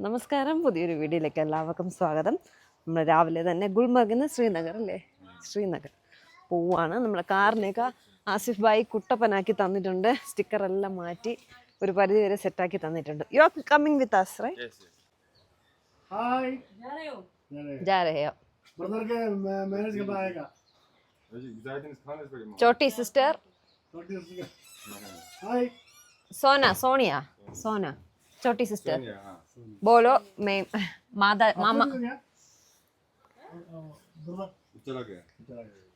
നമസ്കാരം, പുതിയൊരു വീഡിയോയിലേക്ക് എല്ലാവർക്കും സ്വാഗതം. നമ്മൾ രാവിലെ തന്നെ ഗുൽമർഗിൽ നിന്ന് ശ്രീനഗർ അല്ലേ, ശ്രീനഗർ പോവാണ്. നമ്മളെ കാറിനെയൊക്കെ ആസിഫ് ഭായി കുട്ടപ്പനാക്കി തന്നിട്ടുണ്ട്. സ്റ്റിക്കറെല്ലാം മാറ്റി ഒരു പരിധി വരെ സെറ്റാക്കി തന്നിട്ടുണ്ട്. You are coming with us right? हाय जा रहे हो? ब्रदर के मैरिज कब आएगा? छोटी सिस्टर हाय सोना, सोनिया, सोना छोटी सिस्टर बोलो. मैं मामा चला गया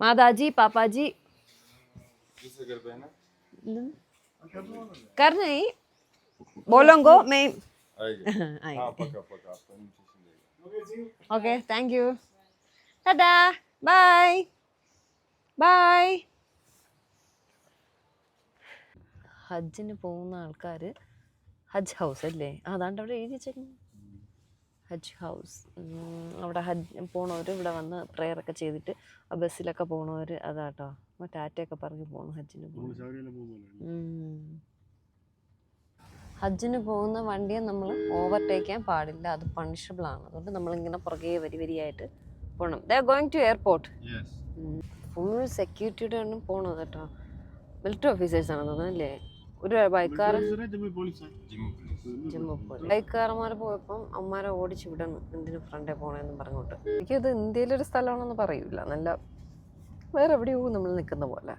माताजी पापाजी कर नहीं बोलोगे मैं okay, thank you, Tata, bye bye. ഹജ്ജിന് പോകുന്ന ആൾക്കാർ ഹജ്ജ് ഹൗസ് അല്ലേ, അതാണ്ട് അവിടെ എഴുതി വെച്ചേക്കുന്നു, ഹജ്ജ് ഹൗസ്. അവിടെ ഹജ്ജ് പോണവർ ഇവിടെ വന്ന് പ്രെയറൊക്കെ ചെയ്തിട്ട് ആ ബസ്സിലൊക്കെ പോണവർ അതാട്ടോ ടാറ്റയൊക്കെ പറഞ്ഞ് പോകണം. ഹജ്ജിന് പോകുന്ന വണ്ടിയെ നമ്മൾ ഓവർടേക്ക് ചെയ്യാൻ പാടില്ല, അത് പണിഷബിൾ ആണ്. അതുകൊണ്ട് നമ്മളിങ്ങനെ പുറകെ വരിയായിട്ട് പോകണം. They are going to airport. Full സെക്യൂരിറ്റിയുടെ ഒന്നും പോകണം കേട്ടോ. മിലിറ്ററി ഓഫീസേഴ്സ് ആണ് തോന്നുന്നല്ലേ. ഒരു ബൈക്കാരന്മാർ പോയപ്പം അമ്മമാരെ ഓടിച്ച് വിടണം, എന്തിനു ഫ്രണ്ടേ പോകണമെന്നും പറഞ്ഞോട്ട്. എനിക്കത് ഇന്ത്യയിലൊരു സ്ഥലമാണെന്ന് പറയൂല, നല്ല വേറെ എവിടെയോ നമ്മൾ നിൽക്കുന്ന പോലെ.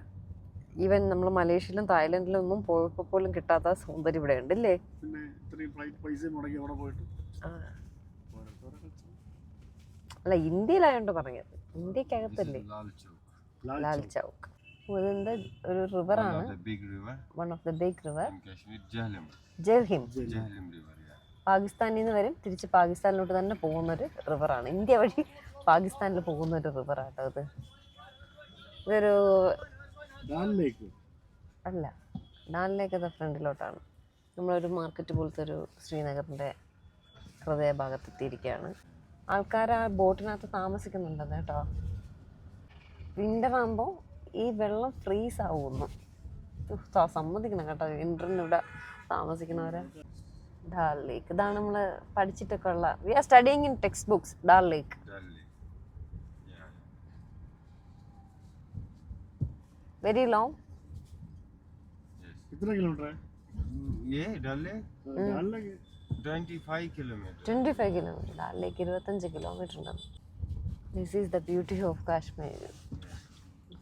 ഈവൻ നമ്മൾ മലേഷ്യയിലും തായ്ലൻഡിലും ഒന്നും പോയപ്പോൾ പോലും കിട്ടാത്ത സൗന്ദര്യം ഇവിടെ ഉണ്ടല്ലേ. അല്ല, ഇന്ത്യയിലായോണ്ട് പറഞ്ഞത്, ഇന്ത്യക്കകത്തല്ലേ. ലാൽ ചൗക്ക് ഇതെന്താ ഒരു റിവറാണ്, one of the big river. ജെർഹിം പാകിസ്ഥാനിൽ നിന്ന് വരും, തിരിച്ച് പാകിസ്ഥാനിലോട്ട് തന്നെ പോകുന്നൊരു റിവറാണ്. ഇന്ത്യ വഴി പാകിസ്ഥാനിൽ പോകുന്നൊരു റിവറാട്ടോ അത്. ഇതൊരു അല്ല, ഡാൽ ലേക്ക് അത് ഫ്രണ്ടിലോട്ടാണ്. നമ്മളൊരു മാർക്കറ്റ് പോലത്തെ ഒരു ശ്രീനഗറിൻ്റെ ഹൃദയഭാഗത്തെത്തിയിരിക്കുകയാണ്. ആൾക്കാർ ആ ബോട്ടിനകത്ത് താമസിക്കുന്നുണ്ടെന്ന് കേട്ടോ. വിൻ്റർ ആകുമ്പോൾ ഈ വെള്ളം ഫ്രീസ് ആവുന്നു. സമ്മതിക്കണം കേട്ടോ, വിൻ്ററിന് ഇവിടെ താമസിക്കുന്നവരെ. ഡാൽ ലേക്ക് ഇതാണ് നമ്മൾ പഠിച്ചിട്ടൊക്കെ ഉള്ള, we are studying in text books. Dal lake very long. कितना किलोमीटर है ये Dal lake? 25 kilometre. 25 kilometre. Dal lake 25 kilometre ഉണ്ട്. This is the beauty of Kashmir,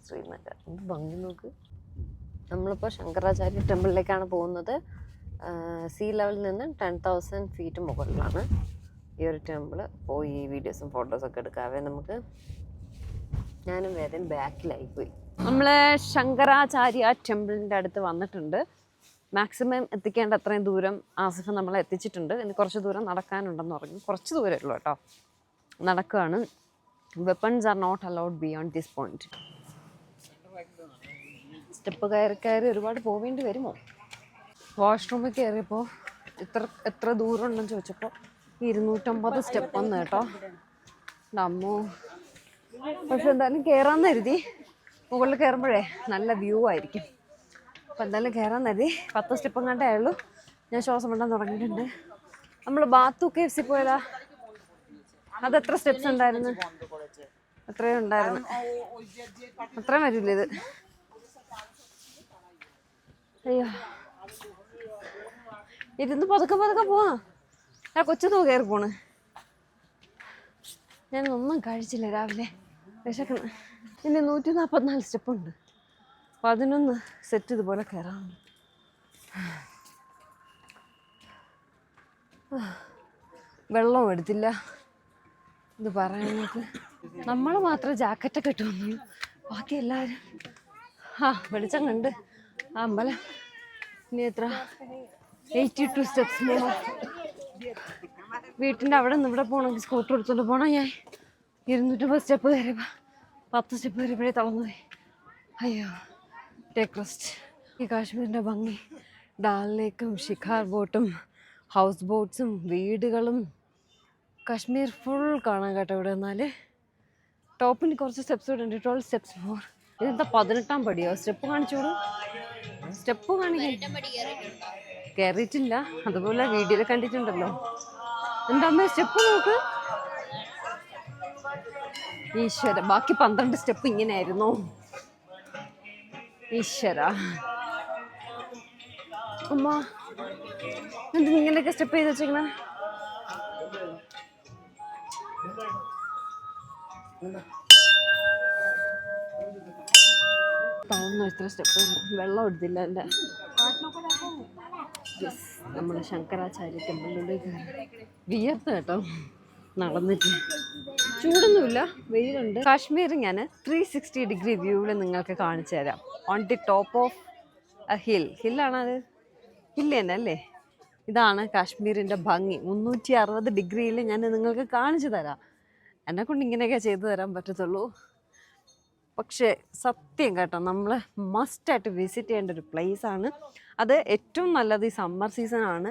Srinagar. എന്ത് ഭംഗി നോക്ക്. നമ്മളിപ്പോൾ ശങ്കരാചാര്യ ടെമ്പിളിലേക്കാണ് പോകുന്നത്. സീ ലെവലിൽ നിന്ന് 10,000 ഫീറ്റ് മുകളിലാണ് ഈ ഒരു ടെമ്പിൾ. പോയി വീഡിയോസും ഫോട്ടോസൊക്കെ എടുക്കാവേ നമുക്ക്. ഞാനും വേറെ ബാക്കിലായി പോയി. നമ്മൾ ശങ്കരാചാര്യ ടെമ്പിളിൻ്റെ അടുത്ത് വന്നിട്ടുണ്ട്. മാക്സിമം എത്തിക്കേണ്ട അത്രയും ദൂരം ആസിഫ് നമ്മളെ എത്തിച്ചിട്ടുണ്ട്. ഇനി കുറച്ച് ദൂരം നടക്കാനുണ്ടെന്ന് പറഞ്ഞു. കുറച്ച് ദൂരമേ ഉള്ളൂ കേട്ടോ, നടക്കുകയാണ്. Weapons are not allowed beyond this point. Step കയറി ഒരുപാട് പോവേണ്ടി വരുമോ? വാഷ്റൂമിൽ കയറിയപ്പോൾ എത്ര ദൂരം ഉണ്ടെന്ന് ചോദിച്ചപ്പോൾ 250 സ്റ്റെപ്പ് വന്ന് കേട്ടോ. അമ്മോ, പക്ഷെ എന്തായാലും കയറാമെന്ന് കരുതി. മുകളിൽ കയറുമ്പോഴേ നല്ല വ്യൂ ആയിരിക്കും. അപ്പം എന്തായാലും കയറാമെന്ന് കരുതി. 10 സ്റ്റെപ്പ് കണ്ടേ ഉള്ളൂ. ഞാൻ ശ്വാസം വിടാൻ തുടങ്ങിയിട്ടുണ്ട്. നമ്മൾ ബാത്തു KFC പോയതാ, അതെത്ര സ്റ്റെപ്സ് ഉണ്ടായിരുന്നു? അത്രയും ഉണ്ടായിരുന്നു. അത്രയും വരില്ല ഇത്. അയ്യോ, ഇരുന്ന് പതുക്കെ പോവാ. ആ കൊച്ചു കയറി പോണ്. ഞാനൊന്നും കഴിച്ചില്ല രാവിലെ, വിശക്കുന്നു. ഇനി 144 സ്റ്റെപ്പുണ്ട്. 11 സെറ്റ് ഇതുപോലെ കയറാം. വെള്ളവും എടുത്തില്ല. ഇത് പറയാനായിട്ട് നമ്മൾ മാത്രം ജാക്കറ്റൊക്കെ ഇട്ട് വന്നു, ബാക്കി എല്ലാവരും വെളിച്ചം കണ്ട് ആ അമ്പലം. ഇനി എത്ര 82 സ്റ്റെപ്സ് പോകണം. വീട്ടിൻ്റെ അവിടെ നിന്ന് ഇവിടെ പോകണമെങ്കിൽ സ്കൂട്ടർ എടുത്തോണ്ട് പോകണം. ഞാൻ 250 സ്റ്റെപ്പ് കയറിയപ്പോൾ 10 സ്റ്റെപ്പ് കയറിയപ്പോഴേ തളർന്നുപോയി. അയ്യോ, ടേക്ക് റെസ്റ്റ്. ഈ കാശ്മീരിൻ്റെ ഭംഗി, ഡാൽ ലേക്കും ഷിഖാർ ബോട്ടും ഹൗസ് ബോട്ട്സും വീടുകളും, കാശ്മീർ ഫുൾ കാണാൻ കേട്ടോ ഇവിടെ. എന്നാൽ ടോപ്പിന് കുറച്ച് സ്റ്റെപ്സ് കൂടെ ഉണ്ട്, 12 സ്റ്റെപ്സ് മോർ. ഇതെന്താ 18ാം പടിയോ? സ്റ്റെപ്പ് കാണിച്ചോളൂ, സ്റ്റെപ്പ് കാണിക്കാൻ കയറിയിട്ടില്ല. അതുപോലെ വീഡിയോയിൽ കണ്ടിട്ടുണ്ടല്ലോ. എൻ്റെ അമ്മ സ്റ്റെപ്പ് നോക്ക്. ഈശ്വര, ബാക്കി 12 സ്റ്റെപ്പ് ഇങ്ങനെയായിരുന്നു. ഈശ്വര അമ്മ, എന്ത് ഇങ്ങനെയൊക്കെ സ്റ്റെപ്പ് ചെയ്ത് വെച്ചേക്കണേ? താഴ്ന്നു ഇത്ര സ്റ്റെപ്പ്. വെള്ളം എടുത്തില്ല എൻ്റെ. നമ്മൾ ശങ്കരാചാര്യ ടെമ്പിളിലേക്ക് വിയർത്ത് കേട്ടോ നടന്നിട്ട്. ചൂടൊന്നുമില്ല, വെയിലുണ്ട്. കാശ്മീർ ഞാൻ 360 ഡിഗ്രി വ്യൂവിൽ നിങ്ങൾക്ക് കാണിച്ചു തരാം. On the top of a ഹില്ലാണ് അത്. ഹില്ല് തന്നെ അല്ലേ? ഇതാണ് കാശ്മീരിൻ്റെ ഭംഗി. 360 ഡിഗ്രിയിൽ ഞാൻ നിങ്ങൾക്ക് കാണിച്ചു തരാം. എന്നെക്കൊണ്ട് ഇങ്ങനെയൊക്കെ ചെയ്തു തരാൻ പറ്റത്തുള്ളൂ. പക്ഷേ സത്യം കേട്ടോ, നമ്മൾ മസ്റ്റായിട്ട് വിസിറ്റ് ചെയ്യേണ്ട ഒരു പ്ലേസാണ് അത്. ഏറ്റവും നല്ലത് ഈ സമ്മർ സീസണാണ്.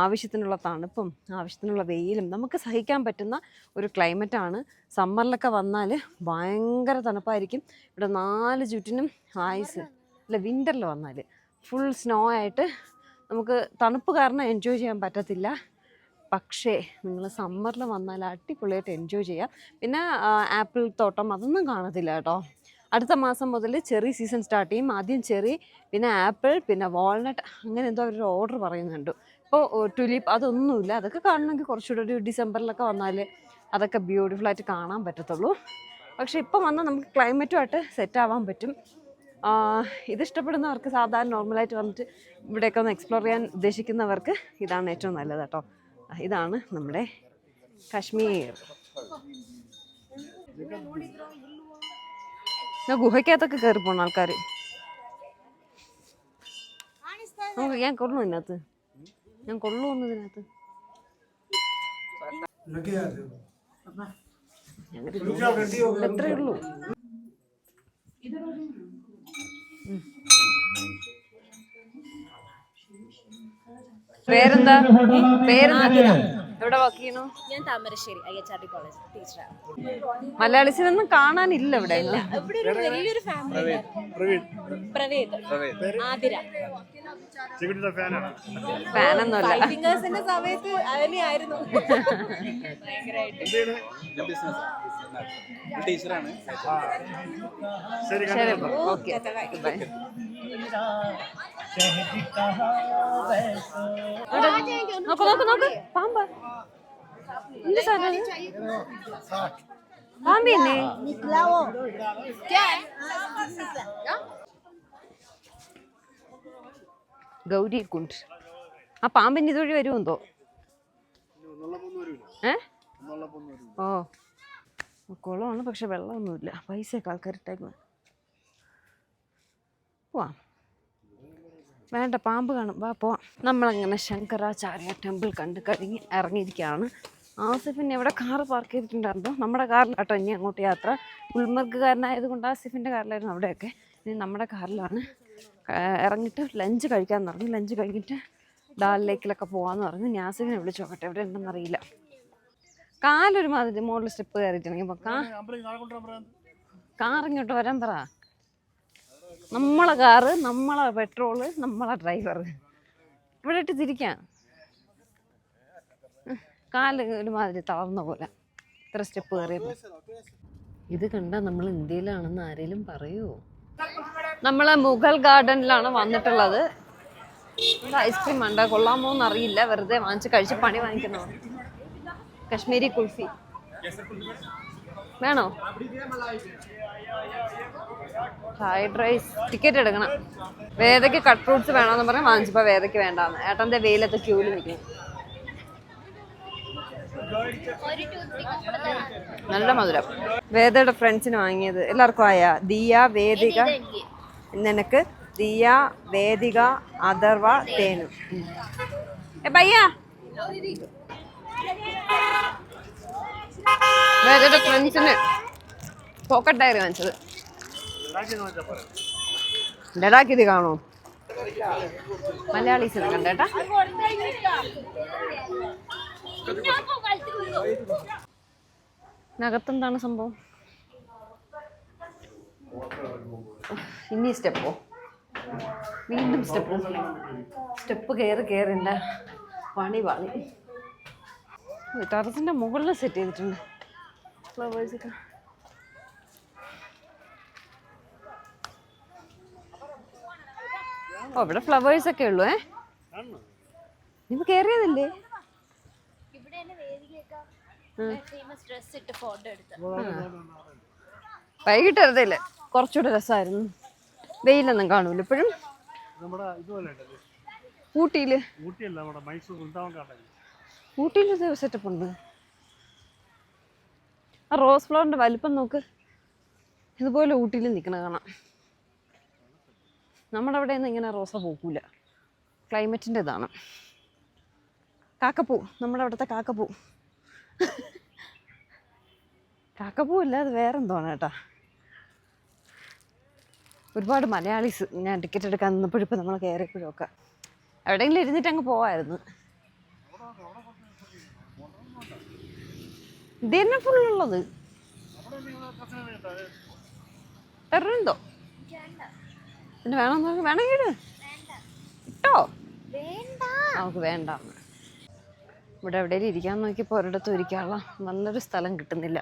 ആവശ്യത്തിനുള്ള തണുപ്പും ആവശ്യത്തിനുള്ള വെയിലും നമുക്ക് സഹിക്കാൻ പറ്റുന്ന ഒരു ക്ലൈമറ്റാണ്. സമ്മറിലൊക്കെ വന്നാൽ ഭയങ്കര തണുപ്പായിരിക്കും. ഇവിടെ 4 ചുറ്റിനും ഐസ്. അല്ല, വിൻ്ററിൽ വന്നാൽ ഫുൾ സ്നോ ആയിട്ട് നമുക്ക് തണുപ്പ് കാരണം എൻജോയ് ചെയ്യാൻ പറ്റത്തില്ല. പക്ഷേ നിങ്ങൾ സമ്മറിൽ വന്നാൽ അടിപൊളിയായിട്ട് എൻജോയ് ചെയ്യാം. പിന്നെ ആപ്പിൾ തോട്ടം അതൊന്നും കാണത്തില്ല കേട്ടോ. അടുത്ത മാസം മുതൽ ചെറി സീസൺ സ്റ്റാർട്ട് ചെയ്യും. ആദ്യം ചെറി, പിന്നെ ആപ്പിൾ, പിന്നെ വാൾനട്ട്, അങ്ങനെ എന്തോ അവരൊരു ഓർഡർ പറയുന്നുണ്ട്. ഇപ്പോൾ ടുലിപ്പ് അതൊന്നുമില്ല. അതൊക്കെ കാണണമെങ്കിൽ കുറച്ചുകൂടെ ഒരു ഡിസംബറിലൊക്കെ വന്നാൽ അതൊക്കെ ബ്യൂട്ടിഫുള്ളായിട്ട് കാണാൻ പറ്റത്തുള്ളൂ. പക്ഷേ ഇപ്പം വന്നാൽ നമുക്ക് ക്ലൈമറ്റുമായിട്ട് സെറ്റ് ആവാൻ പറ്റും. ഇത് ഇഷ്ടപ്പെടുന്നവർക്ക്, സാധാരണ നോർമലായിട്ട് വന്നിട്ട് ഇവിടെയൊക്കെ ഒന്ന് എക്സ്പ്ലോർ ചെയ്യാൻ ഉദ്ദേശിക്കുന്നവർക്ക് ഇതാണ് ഏറ്റവും നല്ലത് കേട്ടോ. ഇതാണ് നമ്മുടെ കാശ്മീർ. ഗുഹയ്ക്കകത്തൊക്കെ കയറി പോണ ആൾക്കാർ. നമുക്ക് ഞാൻ കൊള്ളു ഇതിനകത്ത്, ഞാൻ കൊള്ളുവന്നു ഇതിനകത്ത്. എത്രയേ ഉള്ളൂ. പേരെന്താ? പേരെന്താ? എവിടെ വർക്ക് ചെയ്യണു? ഞാൻ താമരശ്ശേരി IHRD കോളേജ് ടീച്ചറാണ്. മലയാളീസിനൊന്നും കാണാനില്ല ഇവിടെ. ഇവിടെ ഒരു വലിയൊരു ഫാമിലി. പ്രവേദ്, ആതിര. ഫാനൊന്നുമല്ല. ഫിംഗേഴ്സിന്റെ സമയത്ത് അതിനെയായിരുന്നു ഭയങ്കരമായിട്ട്. ശരി, ഓക്കെ, ബൈ. നോക്ക് നോക്ക് നോക്ക്, പാമ്പ്. എന്ത് സാധനം? പാമ്പിന്നെ. ഗൗരി കുണ്ട്. ആ പാമ്പിന് ഇതുവഴി വരുമെന്തോ. ഓ, കുളമാണ്, പക്ഷെ വെള്ളമൊന്നുമില്ല. പൈസയൊക്കെ ആൾക്കാരിട്ടേക്ക് പോവാം. വേണ്ട, പാമ്പ് കാണും, വാ പോവാം. നമ്മളങ്ങനെ ശങ്കരാചാര്യ ടെമ്പിൾ കണ്ട് കഴിഞ്ഞ് ഇറങ്ങിയിരിക്കുകയാണ്. ആസിഫിന് എവിടെ കാറ് പാർക്ക് ചെയ്തിട്ടുണ്ടായിരുന്നു. നമ്മുടെ കാറിൽ കേട്ടോ ഇനി അങ്ങോട്ട് യാത്ര. ഗുൽമർഗുകാരനായതുകൊണ്ട് ആസിഫിൻ്റെ കാറിലായിരുന്നു അവിടെയൊക്കെ. ഇനി നമ്മുടെ കാറിലാണ്. ഇറങ്ങിയിട്ട് ലഞ്ച് കഴിക്കാമെന്ന് പറഞ്ഞു. ലഞ്ച് കഴിഞ്ഞിട്ട് ഡാൽ ലേക്കിലൊക്കെ പോകാമെന്ന് പറഞ്ഞു. ആസിഫിനെ വിളിച്ചു നോക്കട്ടെ എവിടെ ഉണ്ടെന്നറിയില്ല. കാലൊരു മാതിരി മുകളിൽ സ്റ്റെപ്പ് കയറിയിട്ടുണ്ടെങ്കിൽ കാറിങ്ങോട്ട് വരാൻ പറ. നമ്മളെ കാറ്, നമ്മളെ പെട്രോള്, നമ്മളെ ഡ്രൈവർ. ഇവിടെ ഇട്ട് തിരിക്കാം. കാല് ഒരുമാതിരി തളർന്ന പോലെ ഇത്ര സ്റ്റെപ്പ് കയറിയപ്പോൾ. ഇത് കണ്ടാൽ നമ്മൾ ഇന്ത്യയിലാണെന്ന് ആരെങ്കിലും പറയുമോ? നമ്മൾ മുഗൾ ഗാർഡനിലാണ് വന്നിട്ടുള്ളത്. ഐസ്ക്രീം ഉണ്ട്, കൊള്ളാമോ എന്നറിയില്ല. വെറുതെ വാങ്ങിച്ച് കഴിച്ച് പണി വാങ്ങിക്കണോ? കശ്മീരി കുൽഫി വേണോ? Fried rice. ടിക്കറ്റ് എടുക്കണം. വേദയ്ക്ക് കട്ട് ഫ്രൂട്ട്സ് വേണമെന്ന് പറഞ്ഞാൽ വാങ്ങിച്ചപ്പോൾ വേദയ്ക്ക് വേണ്ടാന്ന്. ഏട്ടൻ്റെ വെയിലത്ത് ക്യൂവിൽ നിൽക്കണം. നല്ല മധുരം. വേദയുടെ ഫ്രണ്ട്സിന് വാങ്ങിയത് എല്ലാവർക്കും ആയാ? ദിയ, വേദിക, നിനക്ക് ദിയ, വേദിക, അഥർവ, തേനു. ഭയ്യ, വേദയുടെ ഫ്രണ്ട്സിന് പോക്കറ്റ് ഡയറി വാങ്ങിച്ചത്. ലഡാക്ക് ഇത് കാണോ? മലയാളീസിനെ കണ്ടേട്ടാ. നകത്തെന്താണ് സംഭവം? ഇനി സ്റ്റെപ്പോ? വീണ്ടും സ്റ്റെപ്പ് കയറി കയറിണ്ട പണി പാളി. ടെറസിന്റെ മുകളിൽ സെറ്റ് ചെയ്തിട്ടുണ്ട് ഫ്ലവേഴ്സ് ഒക്കെ. ഓ ഇവിടെ ഫ്ലവേഴ്സ് ഒക്കെ ഉള്ളു. നീ കയറിയതല്ലേ? വൈകിട്ട് എടുത്തില്ലേ, കുറച്ചുകൂടെ രസമായിരുന്നു. വെയിലൊന്നും കാണൂല ഇപ്പോഴും. ഊട്ടിയില് ഊട്ടിയിൽ സെറ്റപ്പ് ഉണ്ട്. ആ റോസ് ഫ്ലവറിന്റെ വലിപ്പം നോക്ക്. ഇതുപോലെ ഊട്ടിയിൽ നിൽക്കണ കാണാം. നമ്മുടെ അവിടെ ഒന്നും ഇങ്ങനെ റോസ പോക്കൂല. ക്ലൈമറ്റിൻ്റെ ഇതാണ്. കാക്കപ്പൂ, നമ്മുടെ അവിടുത്തെ കാക്കപ്പൂ. കാക്കപ്പൂ ഇല്ല, അത് വേറെന്തോണം കേട്ടാ. ഒരുപാട് മലയാളീസ് ഞാൻ ടിക്കറ്റ് എടുക്കാൻ നിന്നപ്പോഴും ഇപ്പം നമ്മൾ കയറിയപ്പോഴും ഒക്കെ എവിടെയെങ്കിലും ഇരുന്നിട്ട് അങ്ങ് പോവായിരുന്നു. ഇത് തന്നെ ഫുള്ളുള്ളത്. എറണ്ടോ പിന്നെ വേണമെന്ന് വേണമെങ്കിൽ ഇട്ടോ. നമുക്ക് വേണ്ട. ഇവിടെ എവിടെയെങ്കിലും ഇരിക്കാൻ നോക്കിയപ്പോൾ ഒരിടത്തും ഇരിക്കാനുള്ള നല്ലൊരു സ്ഥലം കിട്ടുന്നില്ല.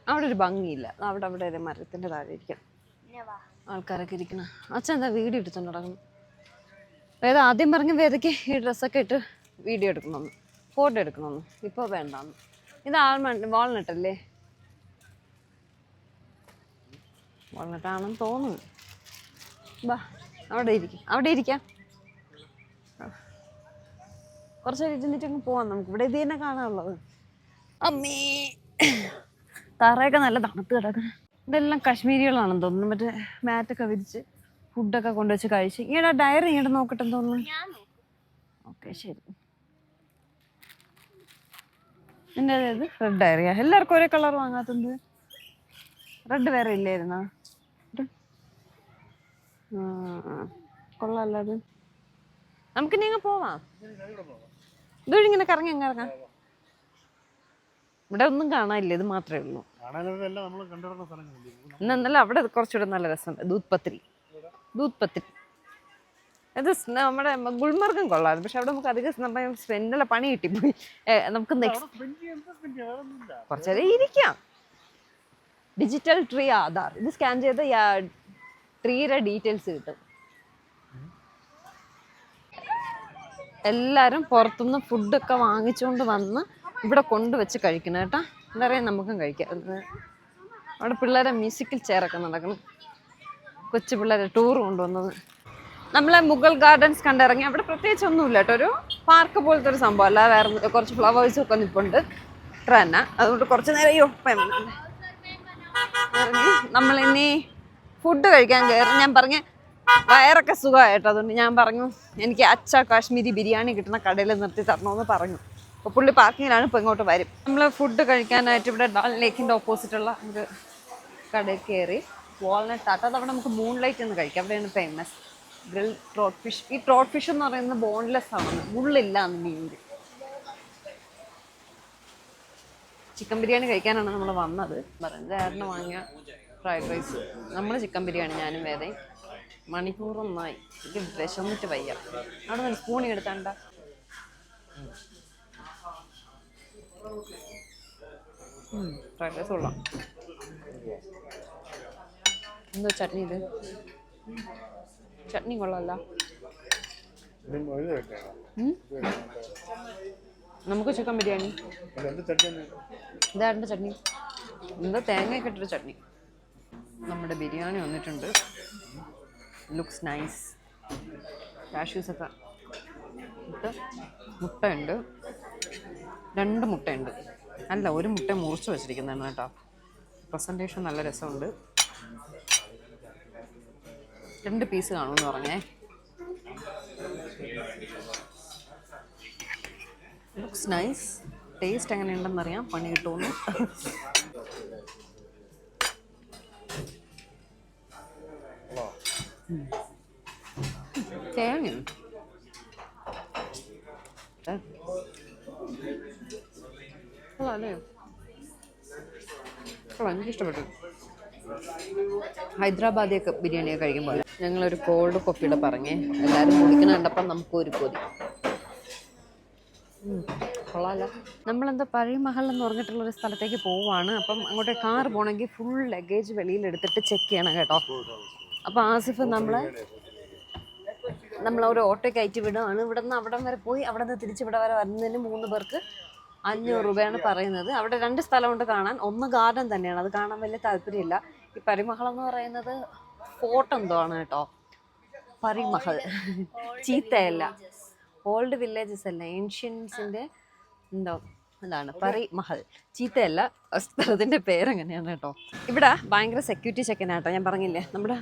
അവിടെ ഒരു ഭംഗിയില്ല. അവിടെ അവിടെ ഒരു മരത്തിൻ്റെ താഴെ ഇരിക്കണം ആൾക്കാരൊക്കെ ഇരിക്കണം. അച്ഛൻ എന്താ വീഡിയോ എടുത്തോണ്ട് നടക്കുന്നു? വേദ ആദ്യം പറഞ്ഞ വേദയ്ക്ക് ഈ ഡ്രസ്സൊക്കെ ഇട്ട് വീഡിയോ എടുക്കണമെന്ന്, ഫോട്ടോ എടുക്കണമെന്ന്. ഇപ്പോൾ വേണ്ടാന്ന്. ഇത് വാൾനട്ടല്ലേ? വാൾനട്ടാണെന്ന് തോന്നുന്നു. ബാ അവിടെ ഇരിക്കാം, അവിടെ ഇരിക്കാം. കുറച്ച് ഇരുന്നിട്ട് അങ്ങ് പോവാം നമുക്ക്. ഇവിടെ ഇത് തന്നെ കാണാനുള്ളത്. അമ്മേ തറയൊക്കെ നല്ല തണുത്ത് കിടക്കണം. ഇതെല്ലാം കാശ്മീരികളാണെന്ന് തോന്നുന്നു. മറ്റേ മാറ്റൊക്കെ വിരിച്ച് ഫുഡൊക്കെ കൊണ്ടുവച്ച് കഴിച്ച്. ഈടെ ഡയറി ഇങ്ങോട്ട് നോക്കട്ടെ തോന്നുന്നു. ഓക്കെ ശരി. എൻ്റെ ഇത് റെഡ് ഡയറിയാ. എല്ലാവർക്കും ഒരേ കളർ വാങ്ങാത്തത്. റെഡ് വേറെ ഇല്ലായിരുന്നോ? കൊള്ളാമല്ലോ അത്. നമുക്കിനി അങ്ങ് പോവാം. ഇങ്ങനെ കറങ്ങി അങ്ങ് ഇറങ്ങാം. ഇവിടെ ഒന്നും കാണാനില്ല, ഇത് മാത്രമേ ഉള്ളൂ. ഇന്നല്ല അവിടെ കുറച്ചുകൂടെ നല്ല രസമുണ്ട്. ദൂത്പത്രി ഇത് നമ്മുടെ ഗുൽമർഗം കൊള്ളാമായിരുന്നു. പക്ഷെ അവിടെ നമുക്ക് അധികം സമയം സ്പെൻഡല്ല, പണി കിട്ടിപ്പോയി. നമുക്ക് കുറച്ചേരം ഇരിക്കാം. Digital tree Aadhaar. ഇത് സ്കാൻ ചെയ്ത് ട്രീയുടെ ഡീറ്റെയിൽസ് കിട്ടും. എല്ലാവരും പുറത്തുനിന്ന് ഫുഡൊക്കെ വാങ്ങിച്ചുകൊണ്ട് വന്ന് ഇവിടെ കൊണ്ടുവച്ച് കഴിക്കണം കേട്ടോ. എന്തായാലും നമുക്കും കഴിക്കാം. അവിടെ പിള്ളേരെ മ്യൂസിക്കൽ ചെയറൊക്കെ നടക്കണം. കൊച്ചു പിള്ളേരെ ടൂർ കൊണ്ടുവന്നത്. നമ്മളെ മുഗൾ ഗാർഡൻസ് കണ്ടിറങ്ങി. അവിടെ പ്രത്യേകിച്ച് ഒന്നുമില്ല കേട്ടോ. ഒരു പാർക്ക് പോലത്തെ ഒരു സംഭവം അല്ല. വേറെ കുറച്ച് ഫ്ലവേഴ്സും ഒക്കെ നിൽപ്പുണ്ട്. ഇത്ര തന്നെ. അതുകൊണ്ട് കുറച്ച് നേരം ഇറങ്ങി നമ്മളിനി ഫുഡ് കഴിക്കാൻ കയറി. ഞാൻ പറഞ്ഞ വയറൊക്കെ സുഖമായിട്ടോ. അതുകൊണ്ട് ഞാൻ പറഞ്ഞു എനിക്ക് കാശ്മീരി ബിരിയാണി കിട്ടുന്ന കടയിൽ നിർത്തി തരണമെന്ന് പറഞ്ഞു. അപ്പോൾ പുള്ളി പാർക്കിങ്ങിലാണ്. ഇപ്പോൾ ഇങ്ങോട്ട് വരും. നമ്മൾ ഫുഡ് കഴിക്കാനായിട്ട് ഇവിടെ ഡാൽ ലേക്കിൻ്റെ ഓപ്പോസിറ്റുള്ള ഒരു കടയിൽ കയറി. വാൾനട്ട് ആട്ടോ. അതവിടെ നമുക്ക് മൂൺ ലൈറ്റ് എന്ന് കഴിക്കാം. അവിടെയാണ് ഫേമസ് ഗ്രിൽ ട്രോട്ട് ഫിഷ്. ഈ ട്രോട്ട് ഫിഷ് എന്ന് പറയുന്നത് ബോൺലെസ് ആണ്, മുള്ളില്ല എന്ന് മീനിൽ. ചിക്കൻ ബിരിയാണി കഴിക്കാനാണ് നമ്മൾ വന്നത്. ചേട്ടന് വാങ്ങിയ ഫ്രൈഡ് റൈസ്. നമ്മൾ ചിക്കൻ ബിരിയാണി, ഞാനും വേദയും. മണിക്കൂറൊന്നായി. എനിക്ക് വിശന്നിട്ട് വയ്യ. അവിടെ നിന്ന് സ്പൂണി എടുത്താണ്ട. ഫ്രൈഡ് റൈസ് കൊള്ളാം. എന്തോ ചട്നി ഇത്? ചട്നി കൊള്ളാമല്ല. നമുക്ക് ചിക്കൻ ബിരിയാണി. ഇതാരുടെ ചട്നി? എന്താ തേങ്ങയൊക്കെ ഇട്ടൊരു ചട്നി. നമ്മുടെ ബിരിയാണി വന്നിട്ടുണ്ട്. Looks nice. കാഷ്യൂസൊക്കെ ഇട്ട് മുട്ടയുണ്ട്. 2 മുട്ടയുണ്ട്. അല്ല, ഒരു മുട്ട മുറിച്ച് വെച്ചിരിക്കുന്നതാണ് കേട്ടോ. പ്രസൻറ്റേഷൻ നല്ല രസമുണ്ട്. 2 പീസ് കാണുമെന്ന് പറഞ്ഞേ. Looks nice. ടേസ്റ്റ് എങ്ങനെയുണ്ടെന്നറിയാം. പണി കിട്ടുമെന്ന്. തേങ്ങ അല്ലേ? എനിക്കിഷ്ടപ്പെട്ടു. ഹൈദരാബാദിയൊക്കെ ബിരിയാണിയൊക്കെ കഴിക്കുമ്പോൾ ഞങ്ങളൊരു കോൾഡ് കോഫിയുടെ പറഞ്ഞേ. എല്ലാവരും കുടിക്കുന്ന കണ്ടപ്പം നമുക്കൊരു കൊതി. കൊള്ളാമല്ലോ. നമ്മളെന്താ പരീമഹൽ എന്ന് പറഞ്ഞിട്ടുള്ളൊരു സ്ഥലത്തേക്ക് പോവുകയാണ്. അപ്പം അങ്ങോട്ട് കാർ പോകണമെങ്കിൽ ഫുൾ ലഗേജ് വെളിയിലെടുത്തിട്ട് ചെക്ക് ചെയ്യണം കേട്ടോ. അപ്പോൾ ആസിഫ് നമ്മളൊരു ഓട്ടോ കയറ്റി വിടുകയാണ്. ഇവിടെ നിന്ന് അവിടം വരെ പോയി അവിടെ നിന്ന് തിരിച്ച് ഇവിടെ വരെ വരുന്നതിന് 3 പേർക്ക് 500 രൂപയാണ് പറയുന്നത്. അവിടെ 2 സ്ഥലമുണ്ട് കാണാൻ. ഒന്ന് ഗാർഡൻ തന്നെയാണ്, അത് കാണാൻ വലിയ താല്പര്യമില്ല. ഈ പരീമഹൽ എന്ന് പറയുന്നത് ഫോർട്ട് എന്തോ ആണ് കേട്ടോ. പരീമഹൽ ചീത്തയല്ല, ഓൾഡ് വില്ലേജസ് അല്ല, ഏൻഷ്യൻസിൻ്റെ എന്തോ അതാണ് പരീമഹൽ, ചീത്തയല്ല. സ്ഥലത്തിൻ്റെ പേരെങ്ങനെയാണ് കേട്ടോ. ഇവിടെ ഭയങ്കര സെക്യൂരിറ്റി ചെക്കിനാട്ടോ. ഞാൻ പറഞ്ഞില്ലേ, നമ്മുടെ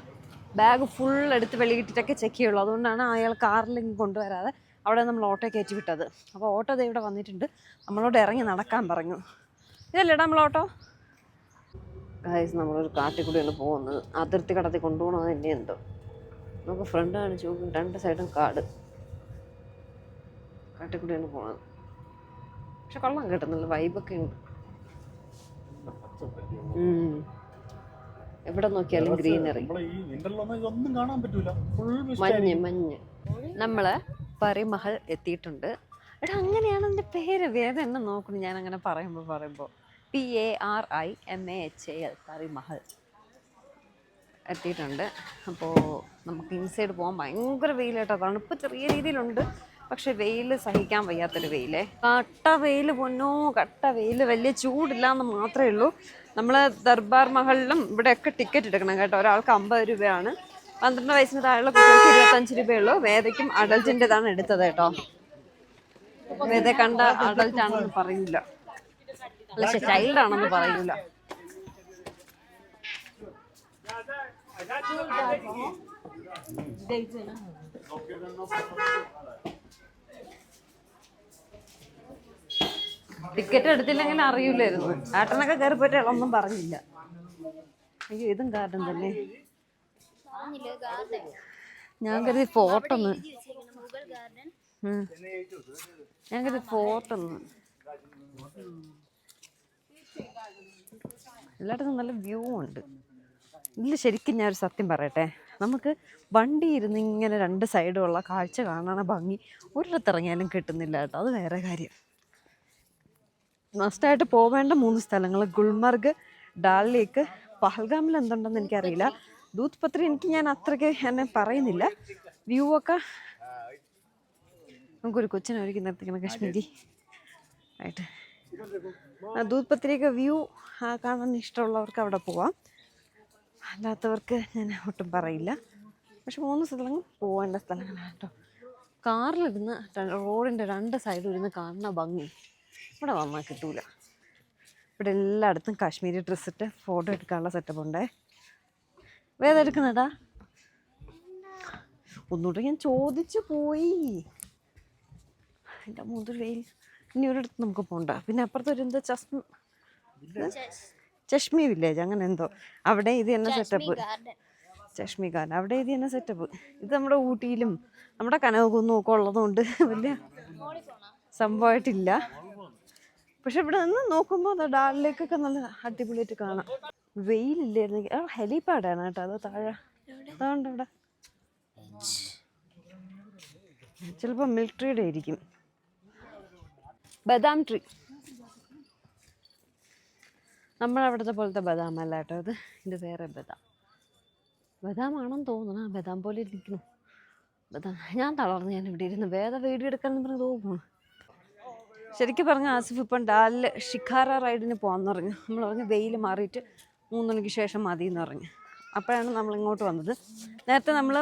ബാഗ് ഫുൾ എടുത്ത് വെളിയിട്ടിട്ടൊക്കെ ചെക്ക് ചെയ്യുള്ളൂ. അതുകൊണ്ടാണ് അയാൾ കാറിലേക്ക് കൊണ്ടുവരാതെ അവിടെ നമ്മൾ ഓട്ടോ കയറ്റി വിട്ടത്. അപ്പോൾ ഓട്ടോ ദേ ഇവിടെ വന്നിട്ടുണ്ട്. നമ്മളോട് ഇറങ്ങി നടക്കാൻ പറഞ്ഞു. ഇതല്ലേടാ നമ്മൾ ഓട്ടോ. ഗൈസ്, നമ്മളൊരു കാട്ടിൽ കൂടിയാണ് പോകുന്നത്. അതിർത്തി കടത്തി കൊണ്ടുപോകണമെന്ന് തന്നെ എന്തോ. നമുക്ക് ഫ്രണ്ട് കാണിച്ചു നോക്കും, 2 സൈഡും കാട്. കാട്ടിൽ കൂടിയാണ് പോകുന്നത്. പക്ഷെ കൊള്ളാൻ കിട്ടുന്നില്ല, വൈബൊക്കെ ഉണ്ട്. എവിടെ നോക്കിയാലും ഗ്രീനറി, മഞ്ഞ്. നമ്മള് പരീമഹൽ എത്തിയിട്ടുണ്ട്. എടാ, അങ്ങനെയാണ് എൻ്റെ പേര്. വേറെ എന്നെ നോക്കുന്നു ഞാൻ അങ്ങനെ പറയുമ്പോൾ PARIMAHAL പരീമഹൽ എത്തിയിട്ടുണ്ട്. അപ്പോൾ നമുക്ക് ഇൻസൈഡ് പോകാൻ ഭയങ്കര വെയിൽ കേട്ടോ. തണുപ്പ് ചെറിയ രീതിയിലുണ്ട്, പക്ഷെ വെയിൽ സഹിക്കാൻ വയ്യാത്തൊരു വെയിലേ. കട്ട വെയിൽ, പൊന്നോ കട്ട വെയിൽ. വലിയ ചൂടില്ല എന്ന് മാത്രമേ ഉള്ളൂ. നമ്മൾ ദർബാർ മഹലിലും ഇവിടെയൊക്കെ ടിക്കറ്റ് എടുക്കണം കേട്ടോ. ഒരാൾക്ക് 50 രൂപയാണ്. 12 വയസ്സിന് താഴെയുള്ള കുട്ടികൾക്ക് 25 രൂപയുള്ളൂ. വേദയ്ക്കും അഡൽറ്റിൻ്റെതാണ് എടുത്തത് കേട്ടോ. വേദ കണ്ട അഡൽറ്റ് ആണെന്ന് പറയൂല, അല്ല ചൈൽഡ് ആണെന്ന് പറയൂല. ടിക്കറ്റ് എടുത്തില്ലെങ്കിൽ അറിയില്ലായിരുന്നു. ഏട്ടനൊക്കെ കയറി പോയിട്ട് ഒന്നും പറഞ്ഞില്ല. അയ്യോ, ഇതും ഗാർഡൻ തന്നെ. ഞാൻ കരുതി ഫോർട്ടൊന്ന് എല്ലായിടത്തും നല്ല വ്യൂ ഉണ്ട്. ഇതിൽ ശരിക്കും ഞാനൊരു സത്യം പറയട്ടെ, നമുക്ക് വണ്ടി ഇരുന്ന് ഇങ്ങനെ 2 സൈഡുള്ള കാഴ്ച കാണാൻ ഭംഗി ഒരിടത്തിറങ്ങിയാലും കിട്ടുന്നില്ല കേട്ടോ. അത് വേറെ കാര്യം. മസ്റ്റായിട്ട് പോവേണ്ട 3 സ്ഥലങ്ങൾ: ഗുൽമർഗ്, ഡാൽ ലേക്ക്, പഹൽഗാമിൽ എന്തുണ്ടെന്ന് എനിക്കറിയില്ല. ദൂത് പത്രി ഞാൻ അത്രയ്ക്ക് എന്നെ പറയുന്നില്ല. വ്യൂ ഒക്കെ നമുക്കൊരു കൊച്ചിനെ ഒരുക്കി നിർത്തിക്കണം കശ്മീരി ആയിട്ട്. ദൂത് പത്രിയൊക്കെ വ്യൂ കാണാൻ ഇഷ്ടമുള്ളവർക്ക് അവിടെ പോവാം, അല്ലാത്തവർക്ക് ഞാൻ ഒട്ടും പറയില്ല. പക്ഷെ 3 സ്ഥലങ്ങൾ പോവേണ്ട സ്ഥലങ്ങളാണ് കേട്ടോ. കാറിലിരുന്ന് റോഡിൻ്റെ 2 സൈഡും ഇരുന്ന് കാണുന്ന ഭംഗി ഇവിടെ വന്നാൽ കിട്ടൂല. ഇവിടെ എല്ലായിടത്തും കാശ്മീരി ഡ്രസ്സ് ഇട്ട് ഫോട്ടോ എടുക്കാനുള്ള സെറ്റപ്പ് ഉണ്ടേ. വേദം എടുക്കുന്നതാ ഒന്നുകൂടെ ഞാൻ ചോദിച്ചു പോയി. എൻ്റെ മൂന്നൊരു വെയിൽ. ഇനി ഒരിടത്ത് നമുക്ക് പോകണ്ട. പിന്നെ അപ്പുറത്തൊരു എന്താ ചഷ്മി വില്ലേജ് അങ്ങനെ എന്തോ, അവിടെ ഇത് തന്നെ സെറ്റപ്പ്. ചഷ്മി ഗാർഡൻ, അവിടെ ഇത് തന്നെ സെറ്റപ്പ്. ഇത് നമ്മുടെ ഊട്ടിയിലും നമ്മുടെ കനകകുന്നും ഒക്കെ ഉള്ളതുകൊണ്ട് വലിയ സംഭവമായിട്ടില്ല. പക്ഷെ ഇവിടെ നിന്ന് നോക്കുമ്പോൾ അത് ഡാലിലേക്കൊക്കെ നല്ല അടിപൊളിയായിട്ട് കാണാം. വെയിലില്ലായിരുന്നെങ്കിൽ ഹെലിപാഡാണ് കേട്ടോ. അത് താഴെ അതുകൊണ്ട് അവിടെ ചിലപ്പോൾ മിലിറ്ററിയുടെ ആയിരിക്കും. ബദാം ട്രീ, നമ്മളവിടുത്തെ പോലത്തെ ബദാം അല്ല കേട്ടോ ഇത്. ഇത് വേറെ ബദാമാണെന്ന് തോന്നുന്നു. ബദാം പോലെ ഇരിക്കുന്നു. ബദാം ഞാൻ തളർന്നു. ഞാൻ ഇവിടെ ഇരുന്ന് വീഡിയോ എടുക്കാമെന്ന് പറഞ്ഞ് തോന്നുന്നു. ശരിക്കും പറഞ്ഞാൽ ആസിഫ് ഇപ്പം ഡാലിൽ ഷിഖാര റൈഡിന് പോകാമെന്ന് പറഞ്ഞു. നമ്മൾ പറഞ്ഞു വെയിൽ മാറിയിട്ട് 3 മണിക്ക് ശേഷം മതി എന്ന് പറഞ്ഞു. അപ്പോഴാണ് നമ്മളിങ്ങോട്ട് വന്നത്. നേരത്തെ നമ്മൾ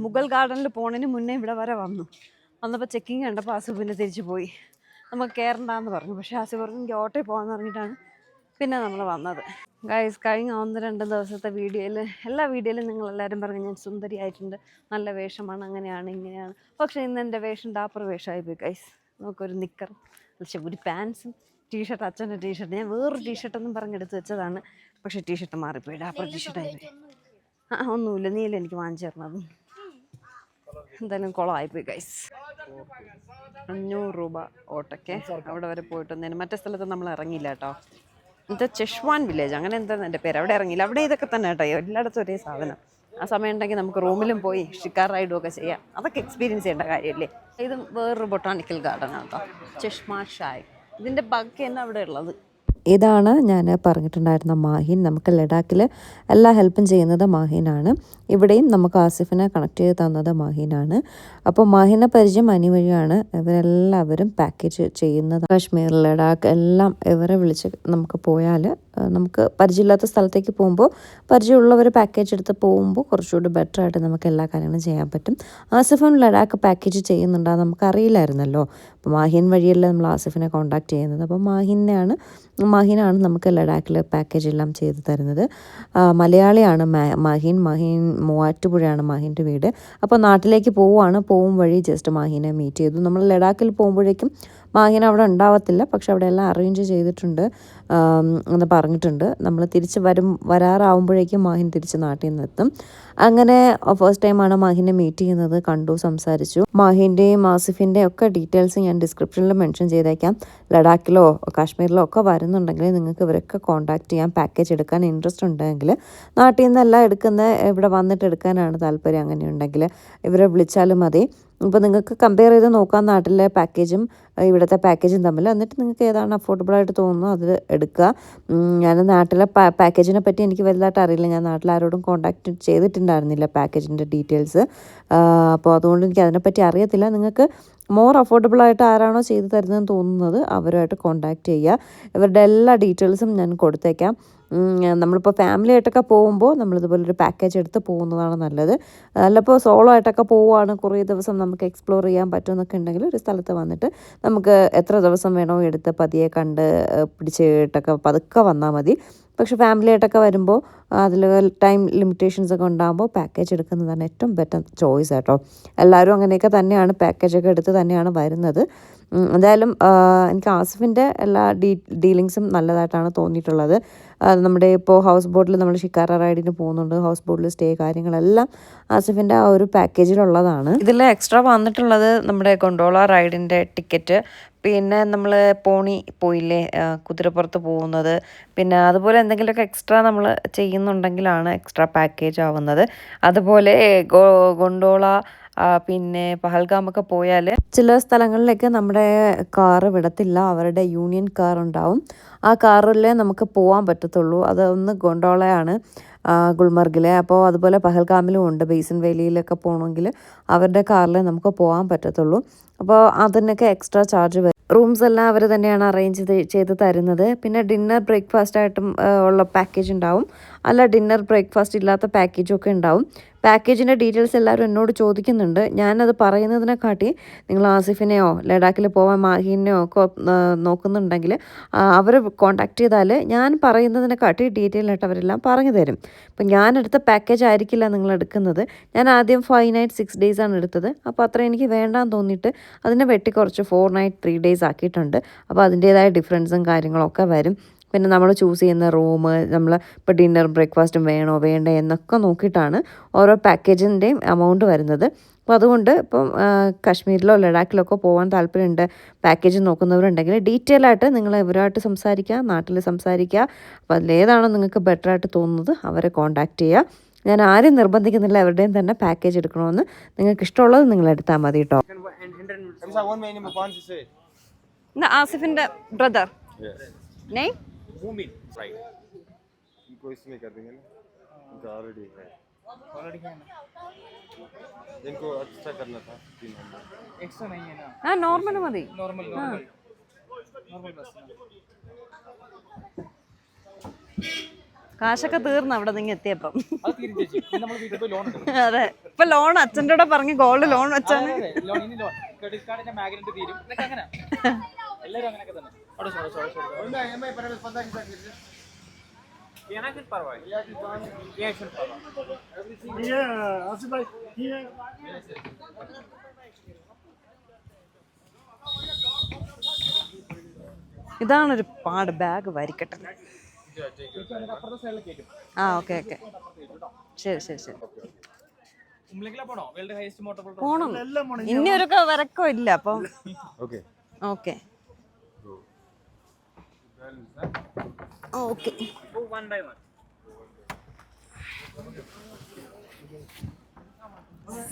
മുഗൾ ഗാർഡനിൽ പോണതിന് മുന്നേ ഇവിടെ വരെ വന്നപ്പോൾ ചെക്കിങ് കണ്ടപ്പോൾ ആസിഫ് പിന്നെ തിരിച്ചു പോയി. നമുക്ക് കയറണ്ടെന്ന് പറഞ്ഞു. പക്ഷേ ആസിഫ് പറഞ്ഞു എനിക്ക് ഓട്ടോയിൽ പോകാമെന്ന് പറഞ്ഞിട്ടാണ് പിന്നെ നമ്മൾ വന്നത്. ഗൈസ്, കഴിഞ്ഞ 1-2 ദിവസത്തെ വീഡിയോയിൽ എല്ലാ വീഡിയോയിലും നിങ്ങളെല്ലാവരും പറഞ്ഞു ഞാൻ സുന്ദരിയായിട്ടുണ്ട്, നല്ല വേഷമാണ്, അങ്ങനെയാണ് ഇങ്ങനെയാണ്. പക്ഷേ ഇന്ന് എൻ്റെ വേഷം ഡാപ്പർ വേഷമായി പോയി ഗൈസ്. നമുക്കൊരു നിക്കർ, ഒരു പാൻസും ടീഷർട്ട്, അച്ഛൻ്റെ ടീഷർട്ട്. ഞാൻ വേറൊരു ടീഷർട്ടൊന്നും പറഞ്ഞെടുത്ത് വെച്ചതാണ്. പക്ഷേ ടീഷർട്ട് മാറിപ്പോയി, ഡാപ്പർ ടീഷർട്ടായി പോയി. ഒന്നുമില്ല, നീല എനിക്ക് വാങ്ങിച്ചു തരണത്. എന്തായാലും കുളമായിപ്പോയി ഗൈസ്. 500 രൂപ ഓട്ടോക്കെ അവിടെ വരെ പോയിട്ട് വന്നതിന്. മറ്റേ സ്ഥലത്ത് നമ്മൾ ഇറങ്ങിയില്ല കേട്ടോ. എന്താ ചെഷ്വാൻ വില്ലേജ് അങ്ങനെ എന്താണെന്ന് എൻ്റെ പേര്. അവിടെ ഇറങ്ങിയില്ല. അവിടെ ഇതൊക്കെ തന്നെ കേട്ടോ, എല്ലായിടത്തും ഒരേ സാധനം. ആ സമയം ഉണ്ടെങ്കിൽ നമുക്ക് റൂമിലും പോയി ഷിക്കാർ റൈഡും ഒക്കെ ചെയ്യാം. അതൊക്കെ എക്സ്പീരിയൻസ് ചെയ്യേണ്ട കാര്യമല്ലേ. ഇത് വേറൊരു ബൊട്ടാണിക്കൽ ഗാർഡൻ ആണ് കേട്ടോ, ചഷ്മാ ഷായ്. ഇതിൻ്റെ ബാക്കി തന്നെ അവിടെ ഉള്ളത്. ഇതാണ് ഞാൻ പറഞ്ഞിട്ടുണ്ടായിരുന്ന മാഹിൻ. നമുക്ക് ലഡാക്കിൽ എല്ലാ ഹെൽപ്പും ചെയ്യുന്നത് മാഹിനാണ്. ഇവിടെയും നമുക്ക് ആസിഫിനെ കണക്ട് ചെയ്ത് തന്നത് മാഹിനാണ്. അപ്പോൾ മാഹിനെ പരിചയം അനി വഴിയാണ് ഇവരെല്ലാവരും പാക്കേജ് ചെയ്യുന്നത്. കാശ്മീർ, ലഡാക്ക് എല്ലാം ഇവരെ വിളിച്ച് നമുക്ക് പോയാൽ, നമുക്ക് പരിചയമില്ലാത്ത സ്ഥലത്തേക്ക് പോകുമ്പോൾ പരിചയമുള്ളവർ പാക്കേജ് എടുത്ത് പോകുമ്പോൾ കുറച്ചുകൂടി ബെറ്റർ ആയിട്ട് നമുക്ക് എല്ലാ കാര്യങ്ങളും ചെയ്യാൻ പറ്റും. ആസിഫും ലഡാക്ക് പാക്കേജ് ചെയ്യുന്നുണ്ടാകും നമുക്കറിയില്ലായിരുന്നല്ലോ. അപ്പോൾ മാഹിൻ വഴിയല്ല നമ്മൾ ആസിഫിനെ കോൺടാക്ട് ചെയ്യുന്നത്. അപ്പോൾ മാഹിനാണ് നമുക്ക് ലഡാക്കിൽ പാക്കേജ് എല്ലാം ചെയ്ത് തരുന്നത്. മലയാളിയാണ് മാഹിൻ മൂവാറ്റുപുഴയാണ് മാഹിൻ്റെ വീട്. അപ്പോൾ നാട്ടിലേക്ക് പോകും വഴി ജസ്റ്റ് മാഹിനെ മീറ്റ് ചെയ്തു. നമ്മൾ ലഡാക്കിൽ പോകുമ്പോഴേക്കും മാഹിൻ അവിടെ ഉണ്ടാവത്തില്ല, പക്ഷെ അവിടെ എല്ലാം അറേഞ്ച് ചെയ്തിട്ടുണ്ട് എന്ന് പറഞ്ഞിട്ടുണ്ട്. നമ്മൾ വരാറാവുമ്പോഴേക്കും മാഹിൻ തിരിച്ച് നാട്ടിൽ നിന്ന് എത്തും. അങ്ങനെ ഫസ്റ്റ് ടൈമാണ് മാഹിനെ മീറ്റ് ചെയ്യുന്നത്. കണ്ടു, സംസാരിച്ചു. മാഹിൻ്റെയും ആസിഫിൻ്റെയും ഒക്കെ ഡീറ്റെയിൽസ് ഞാൻ ഡിസ്ക്രിപ്ഷനിൽ മെൻഷൻ ചെയ്തേക്കാം. ലഡാക്കിലോ കാശ്മീരിലോ ഒക്കെ വരുന്നുണ്ടെങ്കിൽ നിങ്ങൾക്ക് ഇവരൊക്കെ കോൺടാക്ട് ചെയ്യാം. പാക്കേജ് എടുക്കാൻ ഇൻട്രസ്റ്റ് ഉണ്ടെങ്കിൽ, നാട്ടിൽ നിന്നെല്ലാം ഇവിടെ വന്നിട്ട് എടുക്കാനാണ് താല്പര്യം, അങ്ങനെയുണ്ടെങ്കിൽ ഇവരെ വിളിച്ചാലും മതി. ഇപ്പോൾ നിങ്ങൾക്ക് കമ്പയർ ചെയ്ത് നോക്കാം നാട്ടിലെ പാക്കേജും ഇവിടുത്തെ പാക്കേജും തമ്മിൽ. എന്നിട്ട് നിങ്ങൾക്ക് ഏതാണ് അഫോർഡബിളായിട്ട് തോന്നുന്നത് അത് എടുക്കുക. ഞാൻ നാട്ടിലെ പാക്കേജിനെ പറ്റി എനിക്ക് വലുതായിട്ട് അറിയില്ല. ഞാൻ നാട്ടിലാരോടും കോൺടാക്ട് ചെയ്തിട്ടുണ്ടായിരുന്നില്ല പാക്കേജിൻ്റെ ഡീറ്റെയിൽസ്. അപ്പോൾ അതുകൊണ്ട് എനിക്ക് അതിനെപ്പറ്റി അറിയത്തില്ല. നിങ്ങൾക്ക് മോർ അഫോർഡബിളായിട്ട് ആരാണോ ചെയ്തു തരുന്നതെന്ന് തോന്നുന്നത് അവരുമായിട്ട് കോൺടാക്ട് ചെയ്യുക. ഇവരുടെ എല്ലാ ഡീറ്റെയിൽസും ഞാൻ കൊടുത്തേക്കാം. നമ്മളിപ്പോൾ ഫാമിലി ആയിട്ടൊക്കെ പോകുമ്പോൾ നമ്മളിതുപോലൊരു പാക്കേജ് എടുത്ത് പോകുന്നതാണ് നല്ലത്. അല്ലപ്പോൾ സോളോ ആയിട്ടൊക്കെ പോവുകയാണ്, കുറേ ദിവസം നമുക്ക് എക്സ്പ്ലോർ ചെയ്യാൻ പറ്റുമെന്നൊക്കെ ഉണ്ടെങ്കിൽ ഒരു സ്ഥലത്ത് വന്നിട്ട് നമുക്ക് എത്ര ദിവസം വേണോ എടുത്ത് പതിയെ കണ്ട് പിടിച്ചിട്ടൊക്കെ പതുക്കെ വന്നാൽ മതി. പക്ഷെ ഫാമിലി ആയിട്ടൊക്കെ വരുമ്പോൾ അതിൽ ടൈം ലിമിറ്റേഷൻസ് ഒക്കെ ഉണ്ടാകുമ്പോൾ പാക്കേജ് എടുക്കുന്നതാണ് ഏറ്റവും ബെറ്റർ ചോയ്സ് കേട്ടോ. എല്ലാവരും അങ്ങനെയൊക്കെ തന്നെയാണ് പാക്കേജൊക്കെ എടുത്ത് തന്നെയാണ് വരുന്നത്. എന്തായാലും എനിക്ക് ആസിഫിൻ്റെ എല്ലാ ഡീലിങ്സും നല്ലതായിട്ടാണ് തോന്നിയിട്ടുള്ളത്. നമ്മുടെ ഇപ്പോൾ ഹൗസ് ബോട്ടിൽ നമ്മൾ ഷിക്കാര റൈഡിന് പോകുന്നുണ്ട്. ഹൗസ് ബോട്ടിൽ സ്റ്റേ കാര്യങ്ങളെല്ലാം ആസിഫിൻ്റെ ആ ഒരു പാക്കേജിലുള്ളതാണ്. ഇതിൽ എക്സ്ട്രാ വന്നിട്ടുള്ളത് നമ്മുടെ ഗൊണ്ടോള റൈഡിൻ്റെ ടിക്കറ്റ്, പിന്നെ നമ്മൾ പോണി പോയില്ലേ കുതിരപ്പുറത്ത് പോകുന്നത്, പിന്നെ അതുപോലെ എന്തെങ്കിലുമൊക്കെ എക്സ്ട്രാ നമ്മൾ ചെയ്യുന്നുണ്ടെങ്കിലാണ് എക്സ്ട്രാ പാക്കേജ് ആവുന്നത്. അതുപോലെ ഗൊണ്ടോള പിന്നെ പഹൽഗാമൊക്കെ പോയാൽ ചില സ്ഥലങ്ങളിലേക്ക് നമ്മുടെ കാറ് വിടത്തില്ല. അവരുടെ യൂണിയൻ കാർ ഉണ്ടാവും. ആ കാറിലേ നമുക്ക് പോകാൻ പറ്റത്തുള്ളൂ. അതൊന്ന് ഗൊണ്ടോളയാണ് ഗുൽമർഗിലെ. അപ്പോൾ അതുപോലെ പഹൽഗാമിലും ഉണ്ട്. ബേസിൻ വേലിയിലൊക്കെ പോകണമെങ്കിൽ അവരുടെ കാറിലേ നമുക്ക് പോകാൻ പറ്റത്തുള്ളൂ. അപ്പോൾ അതിനൊക്കെ എക്സ്ട്രാ ചാർജ് വരും. റൂംസ് എല്ലാം അവർ തന്നെയാണ് അറേഞ്ച് ചെയ്ത് തരുന്നത്. പിന്നെ ഡിന്നർ ബ്രേക്ക്ഫാസ്റ്റ് ആയിട്ടും ഉള്ള പാക്കേജ് ഉണ്ടാവും. അല്ല ഡിന്നർ ബ്രേക്ക്ഫാസ്റ്റ് ഇല്ലാത്ത പാക്കേജും ഒക്കെ ഉണ്ടാവും. പാക്കേജിൻ്റെ ഡീറ്റെയിൽസ് എല്ലാവരും എന്നോട് ചോദിക്കുന്നുണ്ട്. ഞാനത് പറയുന്നതിനെക്കാട്ടി നിങ്ങൾ ആസിഫിനെയോ ലഡാക്കിൽ പോകാൻ മാഹിനെയോ ഒക്കെ നോക്കുന്നുണ്ടെങ്കിൽ അവർ കോൺടാക്ട് ചെയ്താൽ ഞാൻ പറയുന്നതിനെക്കാട്ടി ഡീറ്റെയിൽ ആയിട്ട് അവരെല്ലാം പറഞ്ഞു തരും. അപ്പം ഞാനെടുത്ത പാക്കേജ് ആയിരിക്കില്ല നിങ്ങൾ എടുക്കുന്നത്. ഞാൻ ആദ്യം 5 nights 6 days ആണ് എടുത്തത്. അപ്പോൾ അത്ര എനിക്ക് വേണ്ടാന്ന് തോന്നിയിട്ട് അതിനെ വെട്ടിക്കുറച്ച് 4 nights 3 days ആക്കിയിട്ടുണ്ട്. അപ്പോൾ അതിൻ്റേതായ ഡിഫറൻസും കാര്യങ്ങളൊക്കെ വരും. പിന്നെ നമ്മൾ ചൂസ് ചെയ്യുന്ന റൂം, നമ്മൾ ഇപ്പോൾ ഡിന്നർ ബ്രേക്ക്ഫാസ്റ്റും വേണോ വേണ്ടേ എന്നൊക്കെ നോക്കിയിട്ടാണ് ഓരോ പാക്കേജിൻ്റെയും എമൗണ്ട് വരുന്നത്. അപ്പോൾ അതുകൊണ്ട് ഇപ്പം കാശ്മീരിലോ ലഡാക്കിലോ ഒക്കെ പോകാൻ താല്പര്യമുണ്ട്, പാക്കേജ് നോക്കുന്നവരുണ്ടെങ്കിൽ ഡീറ്റെയിൽ ആയിട്ട് നിങ്ങൾ ഇവരുമായിട്ട് സംസാരിക്കുക, നാട്ടിൽ സംസാരിക്കുക. അപ്പോൾ അതിലേതാണോ നിങ്ങൾക്ക് ബെറ്റർ ആയിട്ട് തോന്നുന്നത് അവരെ കോൺടാക്റ്റ് ചെയ്യുക. ഞാൻ ആരും നിർബന്ധിക്കുന്നില്ല എവരുടെയും തന്നെ പാക്കേജ് എടുക്കണമെന്ന്. നിങ്ങൾക്ക് ഇഷ്ടമുള്ളത് നിങ്ങൾ എടുത്താൽ മതി കേട്ടോ. ആസിഫിൻ്റെ ബ്രദർ നെയ്മ് मूमिन राइट इनको इसमें कर देंगे ना, इनका ऑलरेडी है इनको अच्छा करना था 300 एक्स्ट्रा नहीं है ना. ആ നോർമൽ മതി. नॉर्मल बस കാശൊക്കെ തീർന്നു അവിടെ നിങ്ങൾ എത്തിയപ്പം. അത് തീരും ചേച്ചി. നമ്മൾ വീട്ടിൽ പോയി ലോൺ എടുക്കും. അതെ, ഇപ്പൊ ലോൺ അച്ഛൻ്റെ കൂടെ പറഞ്ഞ് ഗോൾഡ് ലോൺ വെച്ചാണ്. ലോൺ ക്രെഡിറ്റ് കാർഡിന്റെ മാഗ്നറ്റ് തീരും. ഇതൊക്കെ അങ്ങനെ എല്ലാവരും അങ്ങനെയൊക്കെ തന്നെ. आसिफ भाई ഇതാണൊരു പാട്, ബാഗ് വരിക്കട്ടെ. ആ ഓക്കെ ഓക്കെ, ശരി ശരി ശരി. പോണം. ഇനി ഒരു വരക്കോ ഇല്ല അപ്പം. Okay okay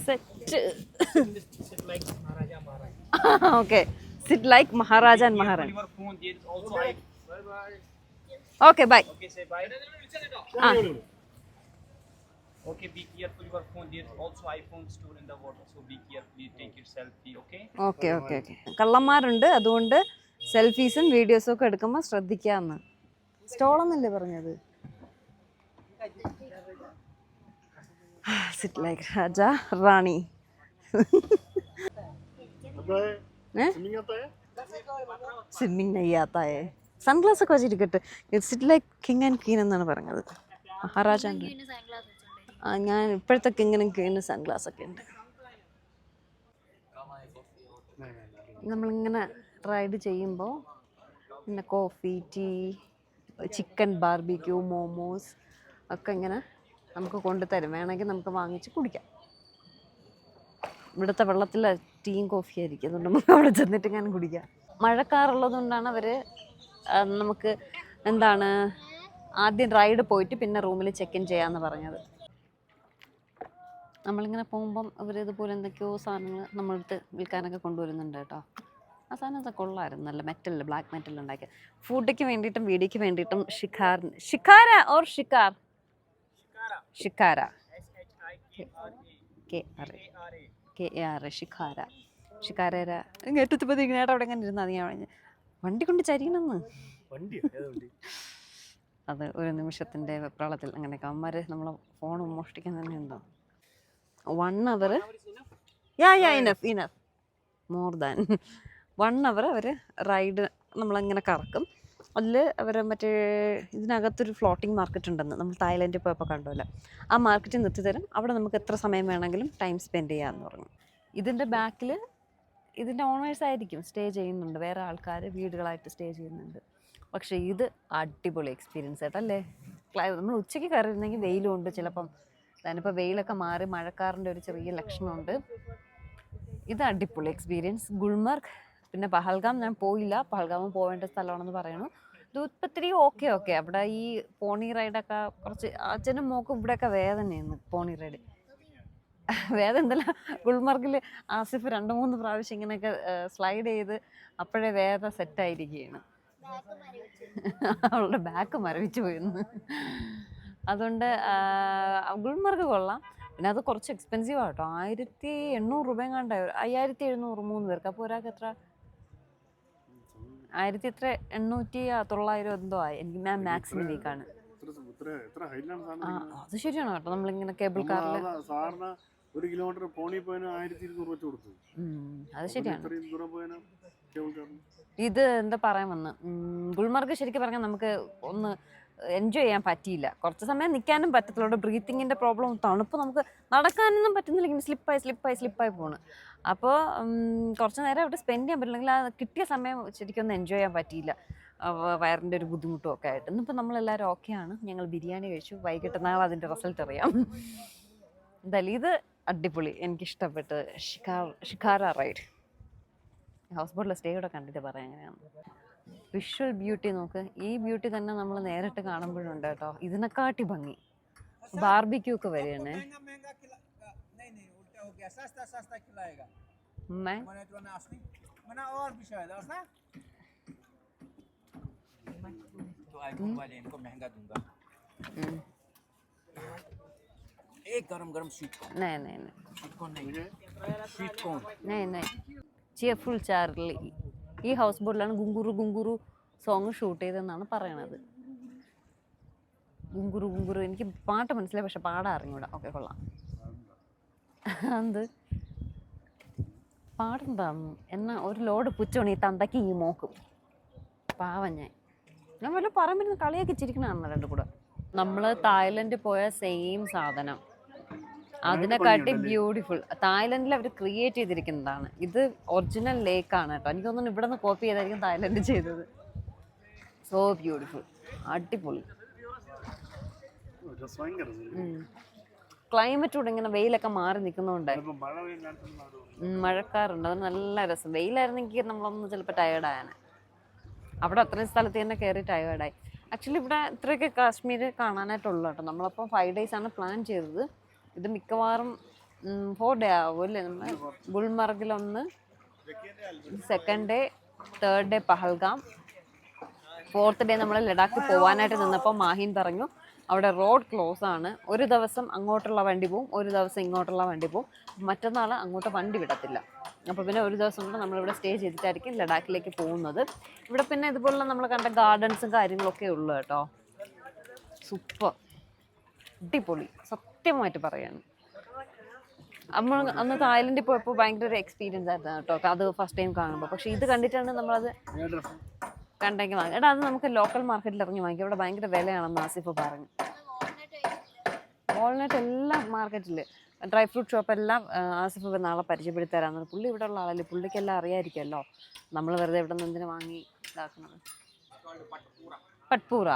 set. Okay, sit like Maharaja and Maharani. Your phone, there is also okay bye. okay, say bye. ആ Okay, be careful your phone. There is also iPhone stored in the water, so be careful. Take your selfie, okay? Okay okay okay. കള്ളന്മാരുണ്ട്, അതുകൊണ്ട് സെൽഫീസും വീഡിയോസും ഒക്കെ എടുക്കുമ്പോൾ ശ്രദ്ധിക്കാമെന്ന്. സ്റ്റോളെന്നല്ലേ പറഞ്ഞത്? Sit like raja rani. Swimming നെയ്യാത്തായേ. സൺഗ്ലാസ് ഒക്കെ വെച്ചിരിക്കട്ടെ. Sit like king and queen എന്നാണ് പറഞ്ഞത്. മഹാരാജാൻ്റെ ഞാൻ ഇപ്പോഴത്തെ കിങ്ങിനും ക്വീനും സൺഗ്ലാസ് ഒക്കെ ഉണ്ട്. നമ്മളിങ്ങനെ റൈഡ് ചെയ്യുമ്പോൾ പിന്നെ coffee, tea, chicken barbecue, momos ഒക്കെ ഇങ്ങനെ നമുക്ക് കൊണ്ടുതരും. വേണമെങ്കിൽ നമുക്ക് വാങ്ങിച്ച് കുടിക്കാം. ഇവിടുത്തെ വെള്ളത്തിൽ ടീയും കോഫി ആയിരിക്കും, അതുകൊണ്ട് നമുക്ക് അവിടെ ചെന്നിട്ട് ഇങ്ങനെ കുടിക്കാം. മഴക്കാറുള്ളത് കൊണ്ടാണ് അവർ നമുക്ക് എന്താണ് ആദ്യം റൈഡ് പോയിട്ട് പിന്നെ റൂമിൽ ചെക്ക് ഇൻ ചെയ്യാമെന്ന് പറഞ്ഞത്. നമ്മളിങ്ങനെ പോകുമ്പം അവർ ഇതുപോലെ എന്തൊക്കെയോ സാധനങ്ങൾ നമ്മളടുത്ത് വിൽക്കാനൊക്കെ കൊണ്ടുവരുന്നുണ്ട് കേട്ടോ. ആ സാധനമൊക്കെ കൊള്ളായിരുന്നു. നല്ല മെറ്റൽ, ബ്ലാക്ക് മെറ്റൽ ഉണ്ടാക്കിയ ഫുഡിക്ക് വേണ്ടിയിട്ടും വീഡിയോക്ക് വേണ്ടിയിട്ടും ഷിക്കാര ഓർ ഷിക്കാർ ഷിക്കാര KAR ഷിക്കാര ഷിക്കാര ഏറ്റവും ഇങ്ങനെ അവിടെ എങ്ങനെ ഇരുന്നാൽ ഞാൻ വണ്ടി കൊണ്ട് ചരിയണമെന്ന്. അത് ഒരു നിമിഷത്തിൻ്റെ വെപ്രാളത്തിൽ അങ്ങനെയൊക്കെ അമ്മമാർ നമ്മളെ ഫോൺ മോഷ്ടിക്കാൻ തന്നെ ഉണ്ടോ. 1 hour enough more than 1 hour അവർ റൈഡ് നമ്മളങ്ങനെ കറക്കും. അതിൽ അവർ മറ്റേ ഇതിനകത്തൊരു ഫ്ലോട്ടിംഗ് മാർക്കറ്റ് ഉണ്ടെന്ന് നമ്മൾ തായ്ലൻഡിൽ പോയപ്പോൾ കണ്ടല്ലോ. ആ മാർക്കറ്റിൽ നിർത്തി തരും. അവിടെ നമുക്ക് എത്ര സമയം വേണമെങ്കിലും ടൈം സ്പെൻഡ് ചെയ്യാമെന്ന് പറഞ്ഞു. ഇതിൻ്റെ ബാക്കിൽ ഇതിൻ്റെ ഓണേഴ്സ് ആയിരിക്കും സ്റ്റേ ചെയ്യുന്നുണ്ട്, വേറെ ആൾക്കാർ വീടുകളായിട്ട് സ്റ്റേ ചെയ്യുന്നുണ്ട്. പക്ഷേ ഇത് അടിപൊളി എക്സ്പീരിയൻസ് ആയിട്ടല്ലേ. നമ്മൾ ഉച്ചയ്ക്ക് കയറിയിരുന്നെങ്കിൽ വെയിലുണ്ട് ചിലപ്പം. അതിനിപ്പോൾ വെയിലൊക്കെ മാറി മഴക്കാറിൻ്റെ ഒരു ചെറിയ ലക്ഷണമുണ്ട്. ഇത് അടിപൊളി എക്സ്പീരിയൻസ്. ഗുൽമർഗ് പിന്നെ പഹൽഗാം ഞാൻ പോയില്ല. പഹൽഗാമും പോവേണ്ട സ്ഥലമാണെന്ന് പറയുന്നു. ദൂത്പത്തിരി ഓക്കെ. അവിടെ ഈ പോണി റൈഡൊക്കെ കുറച്ച് അച്ഛനും മോക്കും ഇവിടെയൊക്കെ വേദനയാണ്. പോണി റൈഡ് വേദന എന്തല്ല. ഗുൽമർഗിൽ ആസിഫ് 2-3 പ്രാവശ്യം ഇങ്ങനെയൊക്കെ സ്ലൈഡ് ചെയ്ത് അപ്പോഴേ വേദന സെറ്റായിരിക്കുകയാണ്. അവളുടെ ബാക്ക് മരവിച്ചു പോയിരുന്നു. അതുകൊണ്ട് ഗുൽമർഗ് കൊള്ളാം. പിന്നെ അത് കുറച്ച് എക്സ്പെൻസീവ് ആട്ടോ. 1800 രൂപ കണ്ടായി. 5700 3 പേർക്ക്. അപ്പോൾ ഒരാൾക്ക് എത്ര 1800 എന്തോ ആയി. എനിക്ക് ഞാൻ മാക്സിമം വീക്കാണ്. അത് ശരിയാണോ കേട്ടോ. നമ്മളിങ്ങനെ കേബിൾ കാറിൽ 1 കിലോമീറ്റർ പോണി പോയതിന് 1200 വെച്ച് കൊടുത്തു. അത് ശരിയാണ്. ഇത് ഇത് എന്താ പറയാൻ വന്ന് ഗുൽമർഗ് ശരിക്കും പറഞ്ഞാൽ നമുക്ക് ഒന്ന് എൻജോയ് ചെയ്യാൻ പറ്റിയില്ല. കുറച്ച് സമയം നിൽക്കാനും പറ്റത്തില്ല. ബ്രീത്തിങ്ങിൻ്റെ പ്രോബ്ലം, തണുപ്പ്, നമുക്ക് നടക്കാനൊന്നും പറ്റുന്നില്ല. ഇങ്ങനെ സ്ലിപ്പായി പോണ്. അപ്പോൾ കുറച്ച് നേരം അവിടെ സ്പെൻഡ് ചെയ്യാൻ പറ്റില്ലെങ്കിൽ ആ കിട്ടിയ സമയം ശരിക്കും ഒന്ന് എൻജോയ് ചെയ്യാൻ പറ്റിയില്ല. വയറിൻ്റെ ഒരു ബുദ്ധിമുട്ടും ഒക്കെ ആയിട്ട്. ഇന്നിപ്പോൾ നമ്മളെല്ലാവരും ഓക്കെയാണ്. ഞങ്ങൾ ബിരിയാണി കഴിച്ചു. വൈകിട്ട് നാളെ അതിൻ്റെ റിസൾട്ട് അറിയാം. എന്തായാലും ഇത് അടിപൊളി, എനിക്കിഷ്ടപ്പെട്ട്. ഷിക്കാര റൈഡ് ഹൗസ് ബോട്ടിലെ സ്റ്റേ കൂടെ കണ്ടിട്ട് പറയാം എങ്ങനെയാണ്. വിഷ്വൽ ബ്യൂട്ടി നോക്ക്. ഈ ബ്യൂട്ടി തന്നെ നമ്മൾ നേരിട്ട് കാണുമ്പോഴുണ്ട് കേട്ടോ. ഇതിനെക്കാട്ടി ഭംഗി. ബാർബിക്യൂ ഒക്കെ വരികയാണേ. ഫുൾ ചാർലി ഈ ഹൗസ് ബോട്ടിലാണ് ഗുങ്കുറു സോങ് ഷൂട്ട് ചെയ്തതെന്നാണ് പറയണത്. ഗുങ്കുറു എനിക്ക് പാട്ട് മനസ്സിലായി, പക്ഷെ പാടാൻ അറിഞ്ഞൂടാ. ഓക്കെ, കൊള്ളാം. എന്ത് പാടെന്താ എന്നാ ഒരു ലോഡ് പുച്ചോണി തന്തക്കി ഈ മോക്കും. പാവം ഞാൻ വല്ല പറമ്പിരുന്ന് കളിയൊക്കെ ചിരിക്കണമെന്ന് രണ്ടും കൂടെ. നമ്മൾ തായ്ലൻഡിൽ പോയ സെയിം സാധനം, അതിനെക്കാട്ടി ബ്യൂട്ടിഫുൾ. തായ്ലൻഡിൽ അവർ ക്രിയേറ്റ് ചെയ്തിരിക്കുന്നതാണ്. ഇത് ഒറിജിനൽ ലേക്കാണ് കേട്ടോ. എനിക്ക് തോന്നുന്നു ഇവിടെ നിന്ന് കോപ്പി ചെയ്തായിരിക്കും തായ്ലൻഡ് ചെയ്തത്. സോ ബ്യൂട്ടിഫുൾ, അടിപൊളി. ക്ലൈമറ്റ് കൂടെ ഇങ്ങനെ വെയിലൊക്കെ മാറി നിൽക്കുന്നതുകൊണ്ട് മഴക്കാറുണ്ട്, അത് നല്ല രസം. വെയിലായിരുന്നെങ്കിൽ നമ്മളൊന്ന് ചിലപ്പോൾ ടയേർഡായാണ്. അവിടെ അത്രയും സ്ഥലത്ത് തന്നെ കയറി ടയേർഡായി. ആക്ച്വലി ഇവിടെ ഇത്രയൊക്കെ കാശ്മീർ കാണാനായിട്ടുള്ളൂ കേട്ടോ. നമ്മളപ്പോൾ 5 days ആണ് പ്ലാൻ ചെയ്തത്. ഇത് മിക്കവാറും 4 ഡേ ആവും അല്ലേ? നമ്മൾ ഗുൽമർഗിലൊന്ന്, 2nd day, 3rd day Pahalgam, 4th day നമ്മൾ ലഡാക്ക് പോകാനായിട്ട് നിന്നപ്പോൾ മാഹീൻ പറഞ്ഞു അവിടെ റോഡ് ക്ലോസ് ആണ്, ഒരു ദിവസം അങ്ങോട്ടുള്ള വണ്ടി പോവും, ഒരു ദിവസം ഇങ്ങോട്ടുള്ള വണ്ടി പോവും, മറ്റന്നാൾ അങ്ങോട്ട് വണ്ടി വിടത്തില്ല. അപ്പോൾ പിന്നെ ഒരു ദിവസം കൊണ്ട് നമ്മളിവിടെ സ്റ്റേ ചെയ്തിട്ടായിരിക്കും ലഡാക്കിലേക്ക് പോകുന്നത്. ഇവിടെ പിന്നെ ഇതുപോലുള്ള നമ്മൾ കണ്ട ഗാർഡൻസും കാര്യങ്ങളൊക്കെ ഉള്ളു കേട്ടോ. സൂപ്പർ, അടിപൊളി, സത്യമായിട്ട് പറയാണ്. നമ്മൾ അന്ന് തായ്ലൻഡിൽ പോയപ്പോൾ ഭയങ്കര ഒരു എക്സ്പീരിയൻസ് ആയിരുന്നു കേട്ടോ, അത് ഫസ്റ്റ് ടൈം കാണുമ്പോൾ. പക്ഷേ ഇത് കണ്ടിട്ടാണ് നമ്മളത് കണ്ടെങ്കിൽ വാങ്ങി. എടാ അത് നമുക്ക് ലോക്കൽ മാർക്കറ്റിൽ ഇറങ്ങി വാങ്ങിക്കും, ഇവിടെ ഭയങ്കര വിലയാണെന്ന് ആസിഫ് പറഞ്ഞു. വാൾനട്ട് എല്ലാം മാർക്കറ്റിൽ, ഡ്രൈ ഫ്രൂട്ട് ഷോപ്പ് എല്ലാം ആസിഫ് നാളെ പരിചയപ്പെടുത്തി തരാമെന്ന്. പുള്ളി ഇവിടെ ഉള്ള ആളല്ലേ, പുള്ളിക്കെല്ലാം അറിയാമായിരിക്കുമല്ലോ. നമ്മൾ വെറുതെ ഇവിടെ നിന്ന് എന്തിനു വാങ്ങി ഇതാക്കുന്നത്. പട്പൂറ,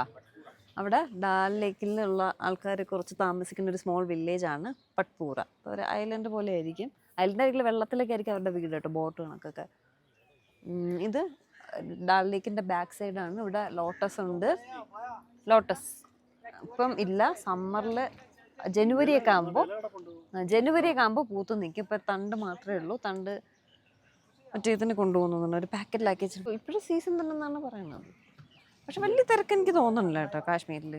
അവിടെ ഡാൽ ലേക്കിലുള്ള ആൾക്കാർ കുറച്ച് താമസിക്കുന്ന ഒരു സ്മോൾ വില്ലേജ് ആണ് പട്പൂറ. ഒരു ഐലൻഡ് പോലെ ആയിരിക്കും, ഐലൻഡ് ആയിരിക്കും, വെള്ളത്തിലേക്കായിരിക്കും അവരുടെ വീട് കേട്ടോ, ബോട്ട് കണക്കൊക്കെ. ഇത് ഡാൽ ലേക്കിൻ്റെ ബാക്ക് സൈഡാണ്. ഇവിടെ ലോട്ടസ് ഉണ്ട്, ലോട്ടസ് ഇപ്പം ഇല്ല, സമ്മറിൽ ജനുവരിയൊക്കെ ആകുമ്പോൾ പൂത്ത് നിൽക്കും. ഇപ്പം തണ്ട് മാത്രമേ ഉള്ളൂ, തണ്ട് മറ്റേ ഇതിന് കൊണ്ടുപോകുന്നു, ഒരു പാക്കറ്റിലാക്കി വെച്ചിട്ട്. ഇപ്പോഴും സീസൺ തന്നെ എന്നാണ് പറയുന്നത്. പക്ഷെ വലിയ തിരക്ക് എനിക്ക് തോന്നുന്നില്ല കേട്ടോ കാശ്മീരിൽ.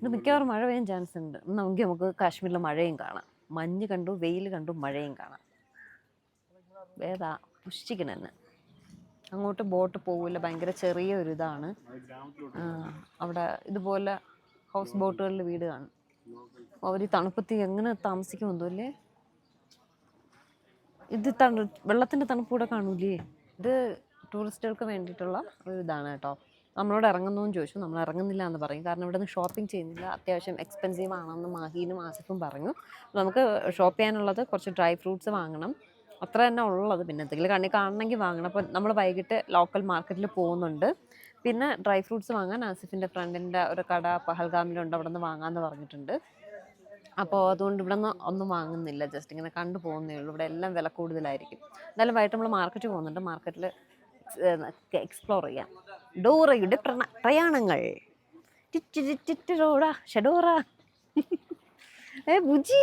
ഇത് മിക്കവാറും മഴ പെയ്യാൻ ചാൻസ് ഉണ്ട്. നമുക്ക് കാശ്മീരിൽ മഴയും കാണാം, മഞ്ഞ് കണ്ടു, വെയിൽ കണ്ടു, മഴയും കാണാം. വേദാ പുഷ്ടിക്കണെന്ന് അങ്ങോട്ട് ബോട്ട് പോകില്ല, ഭയങ്കര ചെറിയൊരു ഇതാണ്. അവിടെ ഇതുപോലെ ഹൗസ് ബോട്ടുകളിൽ വീട് കാണും. അവർ തണുപ്പത്തി എങ്ങനെ താമസിക്കുമെന്തോ അല്ലേ. ഇത് വെള്ളത്തിൻ്റെ തണുപ്പ് കൂടെ കാണൂലേ. ഇത് ടൂറിസ്റ്റുകൾക്ക് വേണ്ടിയിട്ടുള്ള ഒരു ഇതാണ് കേട്ടോ. നമ്മളോട് ഇറങ്ങുന്നതെന്ന് ചോദിച്ചു, നമ്മൾ ഇറങ്ങുന്നില്ല എന്ന് പറയും, കാരണം ഇവിടെ നിന്ന് ഷോപ്പിംഗ് ചെയ്യുന്നില്ല, അത്യാവശ്യം എക്സ്പെൻസീവ് ആണെന്ന് മാഹീനും ആസിഫും പറഞ്ഞു. നമുക്ക് ഷോപ്പ് ചെയ്യാനുള്ളത് കുറച്ച് ഡ്രൈ ഫ്രൂട്ട്സ് വാങ്ങണം, അത്ര തന്നെ ഉള്ളത്. പിന്നെ എന്തെങ്കിലും കാണണമെങ്കിൽ വാങ്ങണം. അപ്പോൾ നമ്മൾ വൈകിട്ട് ലോക്കൽ മാർക്കറ്റിൽ പോകുന്നുണ്ട്. പിന്നെ ഡ്രൈ ഫ്രൂട്ട്സ് വാങ്ങാൻ ആസിഫിൻ്റെ ഫ്രണ്ടിൻ്റെ ഒരു കട പഹൽഗാമിലുണ്ട്, അവിടെ നിന്ന് വാങ്ങാമെന്ന് പറഞ്ഞിട്ടുണ്ട്. അപ്പോൾ അതുകൊണ്ട് ഇവിടെ നിന്ന് ഒന്നും വാങ്ങുന്നില്ല, ജസ്റ്റ് ഇങ്ങനെ കണ്ടു പോകുന്നേ ഉള്ളൂ. ഇവിടെ എല്ലാം വില കൂടുതലായിരിക്കും. എന്തായാലും വൈകിട്ട് നമ്മൾ മാർക്കറ്റ് പോകുന്നുണ്ട്, മാർക്കറ്റിൽ എക്സ്പ്ലോർ ചെയ്യാം. ഡോറയുടെ പ്രയാണങ്ങൾ. ഷഡോറ ബുജി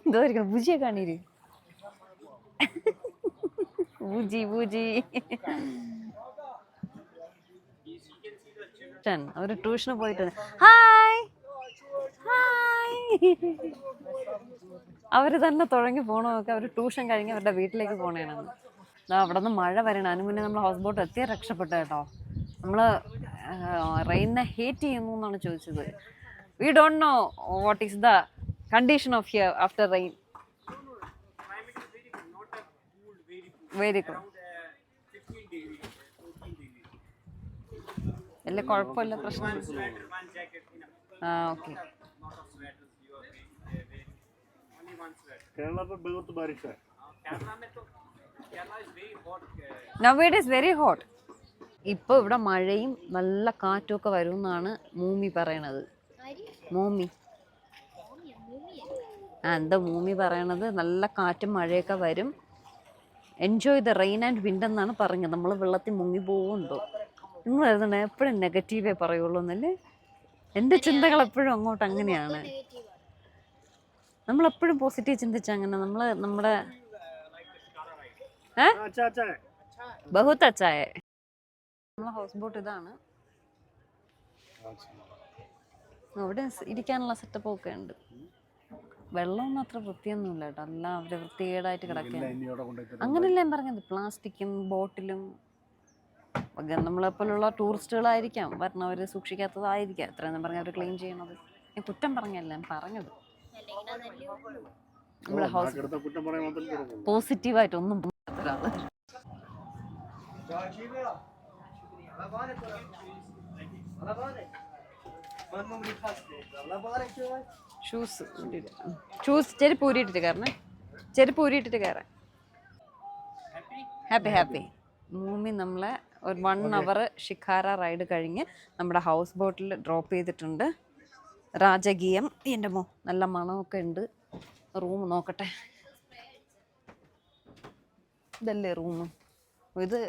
എന്തോ ഇരിക്കണം, ബുജിയെ കാണീര്, ബുജി ബുജി. അവര് ട്യൂഷന് പോയിട്ടുണ്ട്. Hi hi. അവര് തന്നെ തുടങ്ങി പോകണമൊക്കെ, അവർ ട്യൂഷൻ കഴിഞ്ഞ് അവരുടെ വീട്ടിലേക്ക് പോകണേണെന്ന്. അവിടെ നിന്ന് മഴ വരണം, അതിന് മുന്നേ നമ്മൾ ഹൗസ് ബോട്ട് എത്തിയാൽ രക്ഷപ്പെട്ടു കേട്ടോ. നമ്മൾ റെയിനെ ഹേറ്റ് ചെയ്യുന്നു എന്നാണ് ചോദിച്ചത്. We don't know what is the condition of here after rain. Very good, വലിയ കുഴപ്പമില്ല, പ്രശ്നം. Okay. Now it is very hot. ഇപ്പോൾ ഇവിടെ മഴയും നല്ല കാറ്റും ഒക്കെ വരും എന്നാണ് മൂമി പറയണത്. എന്താ മൂമി പറയണത്, നല്ല കാറ്റും മഴയൊക്കെ വരും, enjoy the rain and wind എന്നാണ് പറഞ്ഞത്. നമ്മൾ വെള്ളത്തിൽ മുങ്ങി പോകുന്നുണ്ടോ നിങ്ങൾ എഴുതണേ, എപ്പോഴും നെഗറ്റീവേ പറയുള്ളൂ എന്നല്ലേ. എൻ്റെ ചിന്തകൾ എപ്പോഴും അങ്ങോട്ട് അങ്ങനെയാണ്. നമ്മളെപ്പോഴും പോസിറ്റീവ് ചിന്തിച്ച അങ്ങനെ നമ്മുടെ ബഹുത്ത് അച്ചായ. നമ്മളെ ഹൗസ് ബോട്ട് ഇതാണ്, അവിടെ ഇരിക്കാനുള്ള സെറ്റപ്പ് ഒക്കെ ഉണ്ട്. വെള്ളമൊന്നും അത്ര വൃത്തിയൊന്നുമില്ല കേട്ടോ, എല്ലാം അവര് വൃത്തികേടായിട്ട് കിടക്കുകയാണ്. അങ്ങനെയല്ല ഞാൻ പറഞ്ഞത്, പ്ലാസ്റ്റിക്കും ബോട്ടിലും നമ്മളെപ്പോലുള്ള ടൂറിസ്റ്റുകളായിരിക്കാം വരണവർ സൂക്ഷിക്കാത്തതായിരിക്കാം എത്രയെന്ന് പറഞ്ഞാൽ അവർ ക്ലീൻ ചെയ്യണത്. ഞാൻ കുറ്റം പറഞ്ഞല്ല ഞാൻ പറഞ്ഞത്, നമ്മുടെ ഹൗസ് പോസിറ്റീവായിട്ടൊന്നും ഒരാള്. ഷൂസ് ചെരുപ്പ് ഊരിയിട്ടിട്ട് കയറണേ, ചെരുപ്പ് ഊരിയിട്ടിട്ട് കയറാൻ. ഹാപ്പി. മൂമി നമ്മളെ ഒരു 1 hour ഷിക്കാര റൈഡ് കഴിഞ്ഞ് നമ്മുടെ ഹൗസ് ബോട്ടിൽ ഡ്രോപ്പ് ചെയ്തിട്ടുണ്ട്. രാജകീയം. എൻ്റെ നല്ല മണമൊക്കെ ഉണ്ട്. റൂം നോക്കട്ടെ, ഇതല്ലേ റൂം, ഇത്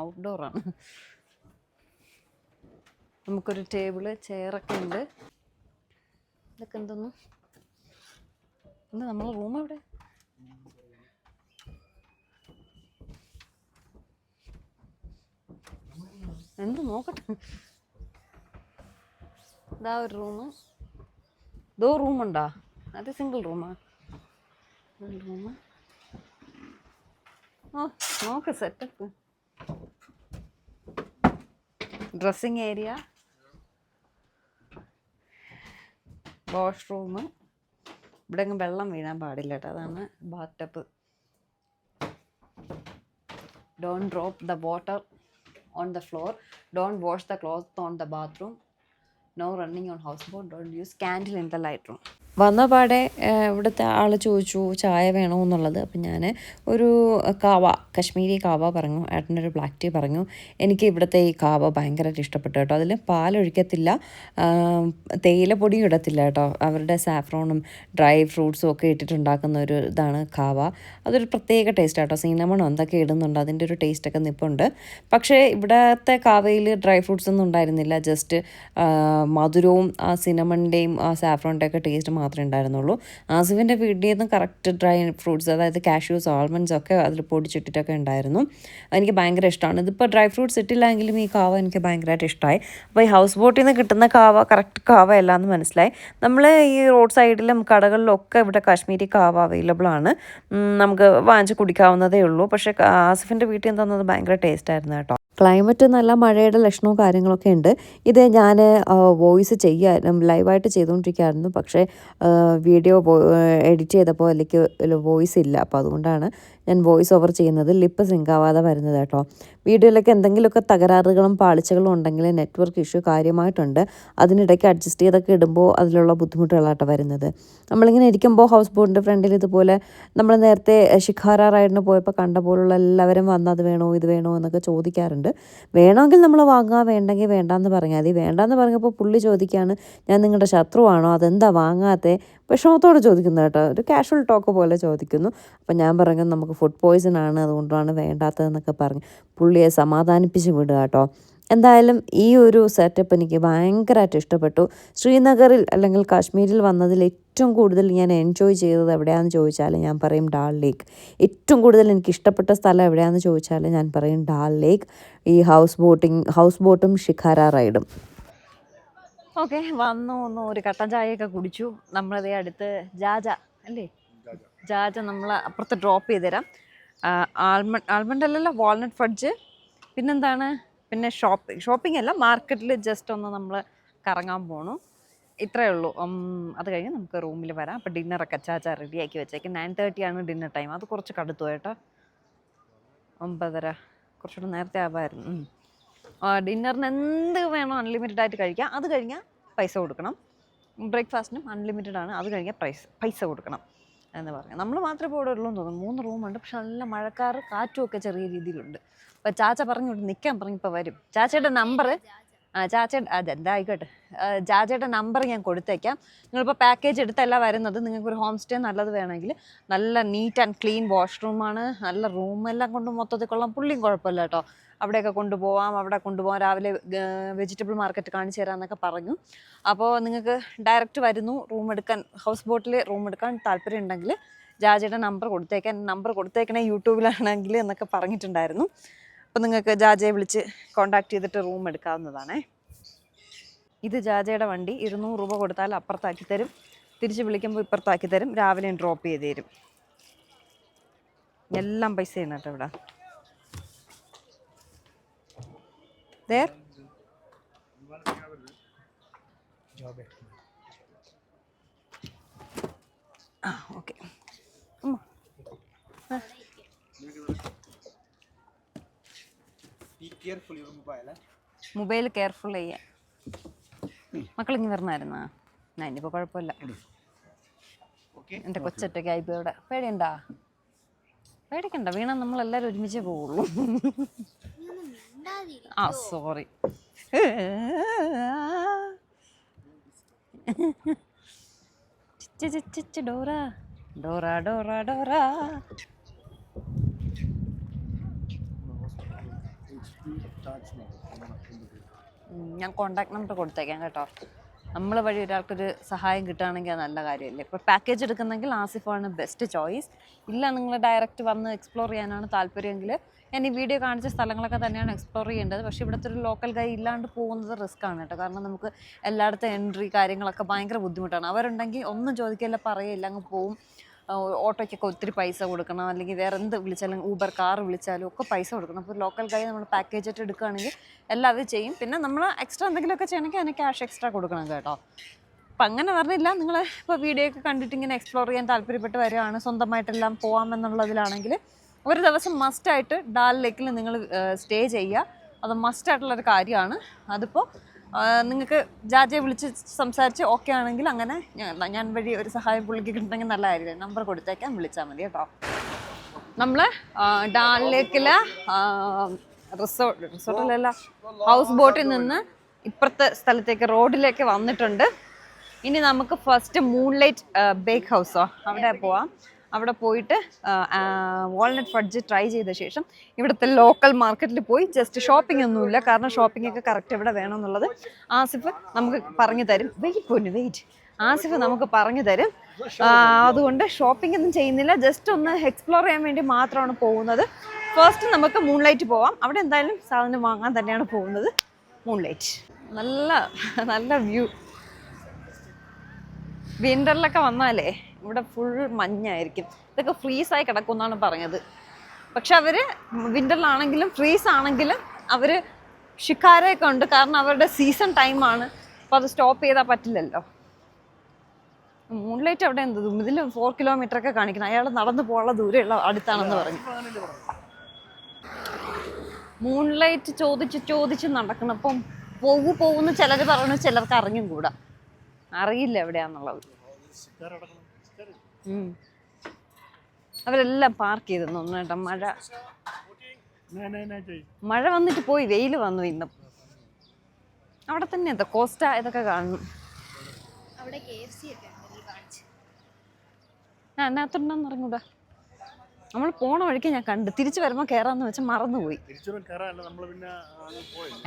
ഔട്ട്ഡോറാണ്. നമുക്കൊരു ടേബിള് ചെയറൊക്കെ ഉണ്ട്. ഇതൊക്കെ എന്തോന്നു എന്താ നമ്മളെ റൂം എവിടെ? എന്ത് നോക്കട്ടെ. ഇതാ ഒരു റൂം. ഇതോ റൂമുണ്ടോ? അത് സിംഗിൾ റൂമാ? റൂം. ഓ നോക്ക് സെറ്റപ്പ്. Dressing area, washroom. ഇവിടെ വെള്ളം വീഴാൻ പാടില്ല കേട്ടോ, അതാണ് Baat tub. Don't drop the water on the floor. Don't wash the clothes on the bathroom. No running on houseboat. Don't use candle in the light room. വന്ന പാടെ ഇവിടുത്തെ ആൾ ചോദിച്ചു ചായ വേണോ എന്നുള്ളത്. അപ്പം ഞാൻ ഒരു കാവ, കശ്മീരി കാവ പറഞ്ഞു, ഏട്ടൻ്റെ ഒരു ബ്ലാക്ക് ടീ പറഞ്ഞു. എനിക്ക് ഇവിടുത്തെ ഈ കാവ ഭയങ്കരമായിട്ട് ഇഷ്ടപ്പെട്ടു കേട്ടോ. അതിൽ പാലൊഴിക്കത്തില്ല, തേയിലപ്പൊടിയും ഇടത്തില്ല കേട്ടോ. അവരുടെ സാഫ്രോണും ഡ്രൈ ഫ്രൂട്ട്സും ഒക്കെ ഇട്ടിട്ടുണ്ടാക്കുന്ന ഒരു ഇതാണ് കാവ. അതൊരു പ്രത്യേക ടേസ്റ്റ് കേട്ടോ. സിനമണോ എന്തൊക്കെ ഇടുന്നുണ്ട്, അതിൻ്റെ ഒരു ടേസ്റ്റൊക്കെ നിൽപ്പുണ്ട്. പക്ഷേ ഇവിടുത്തെ കാവയിൽ ഡ്രൈ ഫ്രൂട്ട്സ് ഒന്നും ഉണ്ടായിരുന്നില്ല. ജസ്റ്റ് മധുരവും ആ സിനമണിൻ്റെയും ആ സാഫ്രോണിൻ്റെ ഒക്കെ ടേസ്റ്റ് മാത്രമേ ഉണ്ടായിരുന്നുള്ളൂ. ആസിഫിൻ്റെ വീട്ടിൽ നിന്ന് കറക്റ്റ് ഡ്രൈ ഫ്രൂട്ട്സ്, അതായത് കാഷ്യൂസ്, ആൽമണ്ട്സ് ഒക്കെ അതിൽ പൊടിച്ചിട്ടിട്ടൊക്കെ ഉണ്ടായിരുന്നു. എനിക്ക് ഭയങ്കര ഇഷ്ടമാണ്. ഇതിപ്പോൾ ഡ്രൈ ഫ്രൂട്ട്സ് ഇട്ടില്ലെങ്കിലും ഈ കാവ എനിക്ക് ഭയങ്കരമായിട്ട് ഇഷ്ടമായി. അപ്പോൾ ഈ ഹൗസ് ബോട്ടിൽ നിന്ന് കിട്ടുന്ന കാവ കറക്റ്റ് കാവ അല്ലാന്ന് മനസ്സിലായി. നമ്മൾ ഈ റോഡ് സൈഡിലും കടകളിലും ഒക്കെ ഇവിടെ കാശ്മീരി കാവ അവൈലബിൾ ആണ്. നമുക്ക് വാങ്ങിച്ച് കുടിക്കാവുന്നതേ ഉള്ളൂ. പക്ഷേ ആസിഫിൻ്റെ വീട്ടിൽ നിന്ന് തന്നത് ഭയങ്കര ടേസ്റ്റ് ആയിരുന്നു കേട്ടോ. ക്ലൈമറ്റ് നല്ല മഴയുടെ ലക്ഷണവും കാര്യങ്ങളൊക്കെ ഉണ്ട്. ഇത് ഞാൻ വോയിസ് ലൈവായിട്ട് ചെയ്തുകൊണ്ടിരിക്കുകയായിരുന്നു. പക്ഷേ വീഡിയോ എഡിറ്റ് ചെയ്തപ്പോൾ അതിലേക്ക് വോയിസ് ഇല്ല. അപ്പോൾ അതുകൊണ്ടാണ് ഞാൻ വോയിസ് ഓവർ ചെയ്യുന്നത്. ലിപ്പ് സിങ്കാവാതെ വരുന്നത് കേട്ടോ. വീഡിയോയിലൊക്കെ എന്തെങ്കിലുമൊക്കെ തകരാറുകളും പാളിച്ചകളും ഉണ്ടെങ്കിൽ നെറ്റ്വർക്ക് ഇഷ്യൂ കാര്യമായിട്ടുണ്ട്. അതിനിടയ്ക്ക് അഡ്ജസ്റ്റ് ചെയ്തൊക്കെ ഇടുമ്പോൾ അതിലുള്ള ബുദ്ധിമുട്ടുകളാട്ടോ വരുന്നത്. നമ്മളിങ്ങനെ ഇരിക്കുമ്പോൾ ഹൗസ് ബോട്ടിൻ്റെ ഫ്രണ്ടിൽ ഇതുപോലെ നമ്മൾ നേരത്തെ ഷിഖാര റൈഡിന് പോയപ്പോൾ കണ്ട പോലുള്ള എല്ലാവരും വന്നത് വേണോ ഇത് വേണോ എന്നൊക്കെ ചോദിക്കാറുണ്ട്. വേണമെങ്കിൽ നമ്മൾ വാങ്ങുക, വേണ്ടെങ്കിൽ വേണ്ടാന്ന് പറഞ്ഞാൽ മതി. വേണ്ടാന്ന് പറഞ്ഞപ്പോൾ പുള്ളി ചോദിക്കുകയാണ്, ഞാൻ നിങ്ങളുടെ ശത്രുവാണോ, അതെന്താ വാങ്ങാത്തേ, വിഷമത്തോടെ ചോദിക്കുന്നു കേട്ടോ. ഒരു കാഷ്വൽ ടോക്ക് പോലെ ചോദിക്കുന്നു. അപ്പം ഞാൻ പറഞ്ഞു നമുക്ക് ഫുഡ് പോയ്സൺ ആണ്, അതുകൊണ്ടാണ് വേണ്ടാത്തതെന്നൊക്കെ പറഞ്ഞ് പുള്ളിയെ സമാധാനിപ്പിച്ച് വിടുക കേട്ടോ. എന്തായാലും ഈ ഒരു സെറ്റപ്പ് എനിക്ക് ഭയങ്കരമായിട്ട് ഇഷ്ടപ്പെട്ടു. ശ്രീനഗറിൽ അല്ലെങ്കിൽ കാശ്മീരിൽ വന്നതിൽ ഏറ്റവും കൂടുതൽ ഞാൻ എൻജോയ് ചെയ്തത് എവിടെയാണെന്ന് ചോദിച്ചാൽ ഞാൻ പറയും ഡാൽ ലേക്ക്. ഏറ്റവും കൂടുതൽ എനിക്ക് ഇഷ്ടപ്പെട്ട സ്ഥലം എവിടെയാണെന്ന് ചോദിച്ചാൽ ഞാൻ പറയും ഡാൽ ലേക്ക്. ഈ ഹൗസ് ബോട്ടും ഷിഖാര റൈഡും. ഓക്കെ, വന്നു ഒരു കട്ടൻ ചായയൊക്കെ കുടിച്ചു. നമ്മളതേ അടുത്ത് ജാജ അല്ലേ, ജാജ നമ്മൾ അപ്പുറത്ത് ഡ്രോപ്പ് ചെയ്ത് തരാം. ആൽമണ്ട് അല്ലല്ലോ, വാൾനട്ട് ഫഡ്ജ്. പിന്നെന്താണ്, പിന്നെ ഷോപ്പിംഗ് അല്ല, മാർക്കറ്റിൽ ജസ്റ്റ് ഒന്ന് നമ്മൾ കറങ്ങാൻ പോകണം. ഇത്രയേ ഉള്ളൂ. അത് കഴിഞ്ഞ് നമുക്ക് റൂമിൽ വരാം. അപ്പോൾ ഡിന്നറൊക്കെ ചാച്ച റെഡിയാക്കി വെച്ചേക്ക്. 9:30 ആണ് ഡിന്നർ ടൈം. അത് കുറച്ച് കടുത്തു കേട്ടോ, 9:30 കുറച്ചുകൂടെ നേരത്തെ ആവാമായിരുന്നു. ഡിന്നറിന് എന്ത് വേണോ അൺലിമിറ്റഡ് ആയിട്ട് കഴിക്കാം. അത് കഴിഞ്ഞാൽ പൈസ കൊടുക്കണം. ബ്രേക്ക്ഫാസ്റ്റിനും അൺലിമിറ്റഡ് ആണ്. അത് കഴിഞ്ഞാൽ പൈസ കൊടുക്കണം എന്ന് പറയാം. നമ്മൾ മാത്രമേ ഇപ്പോൾ ഇവിടെ ഉള്ളൂ എന്ന് തോന്നുന്നു. 3 റൂമുണ്ട്. പക്ഷെ നല്ല മഴക്കാറ്, കാറ്റും ഒക്കെ ചെറിയ രീതിയിലുണ്ട്. അപ്പോൾ ചാച്ച പറഞ്ഞു നിൽക്കാൻ പറഞ്ഞു ഇപ്പോൾ വരും. ചാച്ചയുടെ നമ്പർ അതെന്താ ആയിക്കോട്ടെ, ജാജയുടെ നമ്പർ ഞാൻ കൊടുത്തേക്കാം. നിങ്ങളിപ്പോൾ പാക്കേജ് എടുത്തല്ല വരുന്നത്. നിങ്ങൾക്കൊരു ഹോം സ്റ്റേ നല്ലത് വേണമെങ്കിൽ നല്ല നീറ്റ് ആൻഡ് ക്ലീൻ വാഷ്റൂമാണ്, നല്ല റൂമെല്ലാം കൊണ്ട് മൊത്തത്തിൽ കൊള്ളാം. പുള്ളിയും കുഴപ്പമില്ല കേട്ടോ. അവിടെയൊക്കെ കൊണ്ടുപോകാം, രാവിലെ വെജിറ്റബിൾ മാർക്കറ്റ് കാണിച്ചു തരാമെന്നൊക്കെ പറഞ്ഞു. അപ്പോൾ നിങ്ങൾക്ക് ഡയറക്റ്റ് വരുന്നു റൂം എടുക്കാൻ, ഹൗസ് ബോട്ടിൽ റൂം എടുക്കാൻ താല്പര്യം ഉണ്ടെങ്കിൽ ജാജയുടെ നമ്പർ കൊടുത്തേക്കാൻ. നമ്പർ കൊടുത്തേക്കണേ യൂട്യൂബിലാണെങ്കിൽ എന്നൊക്കെ പറഞ്ഞിട്ടുണ്ടായിരുന്നു. അപ്പോൾ നിങ്ങൾക്ക് ജാജയെ വിളിച്ച് കോൺടാക്ട് ചെയ്തിട്ട് റൂം എടുക്കാവുന്നതാണേ. ഇത് ജാജയുടെ വണ്ടി. 200 രൂപ കൊടുത്താൽ അപ്പുറത്താക്കി തരും, തിരിച്ച് വിളിക്കുമ്പോൾ ഇപ്പുറത്താക്കി തരും, രാവിലെ ഡ്രോപ്പ് ചെയ്ത് തരും. എല്ലാം പൈസയാണ് കേട്ടോ ഇവിടെ. ഓക്കെ, മൊബൈൽ കെയർഫുൾ ചെയ്യാൻ. മക്കളിങ്ങ് വരണമായിരുന്നാ? ഞാൻ ഇനിയിപ്പോൾ കുഴപ്പമില്ല, എൻ്റെ കൊച്ചൊറ്റയ്ക്കായിപ്പോൾ ഇവിടെ. പേടിയുണ്ടാ? പേടിക്കണ്ട, വീണ നമ്മളെല്ലാവരും ഒരുമിച്ചേ പോവുള്ളൂ. ആ sorry. Dora Dora Dora Dora. ഞാൻ കോണ്ടാക്ട് നമ്പർ കൊടുത്തേക്കാം കേട്ടോ. നമ്മൾ വഴി ഒരാൾക്കൊരു സഹായം കിട്ടുകയാണെങ്കിൽ അത് നല്ല കാര്യമല്ലേ. ഇപ്പോൾ പാക്കേജ് എടുക്കുന്നെങ്കിൽ ആസിഫാണ് ബെസ്റ്റ് ചോയ്സ്. ഇല്ല നിങ്ങൾ ഡയറക്റ്റ് വന്ന് എക്സ്പ്ലോർ ചെയ്യാനാണ് താല്പര്യമെങ്കിൽ ഞാൻ ഈ വീഡിയോ കാണിച്ച സ്ഥലങ്ങളൊക്കെ തന്നെയാണ് എക്സ്പ്ലോർ ചെയ്യേണ്ടത്. പക്ഷേ ഇവിടുത്തെ ഒരു ലോക്കൽ ഗൈ ഇല്ലാണ്ട് പോകുന്നത് റിസ്ക് ആണ് കേട്ടോ. കാരണം നമുക്ക് എല്ലായിടത്തും എൻട്രി കാര്യങ്ങളൊക്കെ ഭയങ്കര ബുദ്ധിമുട്ടാണ്. അവരുണ്ടെങ്കിൽ ഒന്നും ചോദിക്കില്ല, പറയില്ല, അങ്ങ് പോവും. ഓട്ടോയ്ക്കൊക്കെ ഒത്തിരി പൈസ കൊടുക്കണം, അല്ലെങ്കിൽ വേറെ എന്ത് വിളിച്ചാലും ഊബർ കാർ വിളിച്ചാലും ഒക്കെ പൈസ കൊടുക്കണം. അപ്പോൾ ലോക്കൽ ഗൈ നമ്മൾ പാക്കേജ് ആയിട്ട് എടുക്കുകയാണെങ്കിൽ എല്ലാവരും ചെയ്യും. പിന്നെ നമ്മൾ എക്സ്ട്രാ എന്തെങ്കിലുമൊക്കെ ചെയ്യണമെങ്കിൽ അതിന് ക്യാഷ് എക്സ്ട്രാ കൊടുക്കണം കേട്ടോ. അപ്പം അങ്ങനെ പറഞ്ഞില്ല, നിങ്ങൾ ഇപ്പോൾ വീഡിയോ ഒക്കെ കണ്ടിട്ട് ഇങ്ങനെ എക്സ്പ്ലോർ ചെയ്യാൻ താല്പര്യപ്പെട്ട് വരികയാണ്, സ്വന്തമായിട്ടെല്ലാം പോകാമെന്നുള്ളതിലാണെങ്കിൽ ഒരു ദിവസം മസ്റ്റായിട്ട് ഡാൽ ലേക്കിൽ നിങ്ങൾ സ്റ്റേ ചെയ്യുക. അത് മസ്റ്റായിട്ടുള്ളൊരു കാര്യമാണ്. അതിപ്പോൾ നിങ്ങൾക്ക് ജാജയെ വിളിച്ച് സംസാരിച്ച് ഓക്കെ ആണെങ്കിൽ അങ്ങനെ ഞാൻ വഴി ഒരു സഹായം പുള്ളിക്ക് കിട്ടണമെങ്കിൽ നല്ലതായിരിക്കും. നമ്പർ കൊടുത്തേക്കാൻ വിളിച്ചാൽ മതി കേട്ടോ. നമ്മൾ ഡാൽ ലേക്കിലെ റിസോർട്ടിലല്ല ഹൗസ് ബോട്ടിൽ നിന്ന് ഇപ്പുറത്തെ സ്ഥലത്തേക്ക് റോഡിലേക്ക് വന്നിട്ടുണ്ട്. ഇനി നമുക്ക് ഫസ്റ്റ് മൂൺലൈറ്റ് ബേക്ക് ഹൗസോ അവിടെ പോവാം. അവിടെ പോയിട്ട് വാൾനട്ട് ഫഡ്ജ് ട്രൈ ചെയ്ത ശേഷം ഇവിടുത്തെ ലോക്കൽ മാർക്കറ്റിൽ പോയി ജസ്റ്റ് ഷോപ്പിംഗ് ഒന്നുമില്ല, കാരണം ഷോപ്പിംഗ് ഒക്കെ കറക്റ്റ് എവിടെ വേണം എന്നുള്ളത് ആസിഫ് നമുക്ക് പറഞ്ഞു തരും. വെയിറ്റ് ആസിഫ് നമുക്ക് പറഞ്ഞു തരും. അതുകൊണ്ട് ഷോപ്പിംഗ് ഒന്നും ചെയ്യുന്നില്ല, ജസ്റ്റ് ഒന്ന് എക്സ്പ്ലോർ ചെയ്യാൻ വേണ്ടി മാത്രമാണ് പോകുന്നത്. ഫസ്റ്റ് നമുക്ക് മൂൺലൈറ്റ് പോവാം. അവിടെ എന്തായാലും സാധനം വാങ്ങാൻ തന്നെയാണ് പോകുന്നത്. മൂൺലൈറ്റ് നല്ല വ്യൂ. വിൻ്ററിലൊക്കെ വന്നാലേ ഇവിടെ ഫുൾ മഞ്ഞായിരിക്കും. ഇതൊക്കെ ഫ്രീസായി കിടക്കും എന്നാണ് പറഞ്ഞത്. പക്ഷെ അവർ വിൻ്ററിലാണെങ്കിലും ഫ്രീസ് ആണെങ്കിലും അവർ ഷിക്കാരയൊക്കെ ഉണ്ട്, കാരണം അവരുടെ സീസൺ ടൈമാണ്. അപ്പോൾ അത് സ്റ്റോപ്പ് ചെയ്താൽ പറ്റില്ലല്ലോ. മൂൺലൈറ്റ് അവിടെ എന്ത് ഇതിൽ 4 കിലോമീറ്റർ ഒക്കെ കാണിക്കണം. അയാൾ നടന്നു പോകാനുള്ള ദൂരമുള്ള അടുത്താണെന്ന് പറഞ്ഞു. മൂൺലൈറ്റ് ചോദിച്ച് നടക്കണം. അപ്പം പോകുന്ന ചിലർ പറഞ്ഞു, ചിലർക്ക് അറിഞ്ഞും കൂടാ, അറിയില്ല എവിടെയാന്നുള്ളത്. അവരെല്ലാം പാർക്ക് ചെയ്തെന്ന് തോന്നുന്നു കേട്ടോ. മഴ വന്നിട്ട് പോയി, വെയിൽ വന്നു ഇന്നും. അവിടെ തന്നെ എന്താ കോസ്റ്റ ഇതൊക്കെ കാണുന്നു. ഞാൻ അതിനകത്തുണ്ടെന്ന് അറിഞ്ഞൂടാ. നമ്മൾ പോണ വഴിക്ക് ഞാൻ കണ്ട്, തിരിച്ചു വരുമ്പോൾ കയറാന്ന് വെച്ചാൽ മറന്നുപോയി.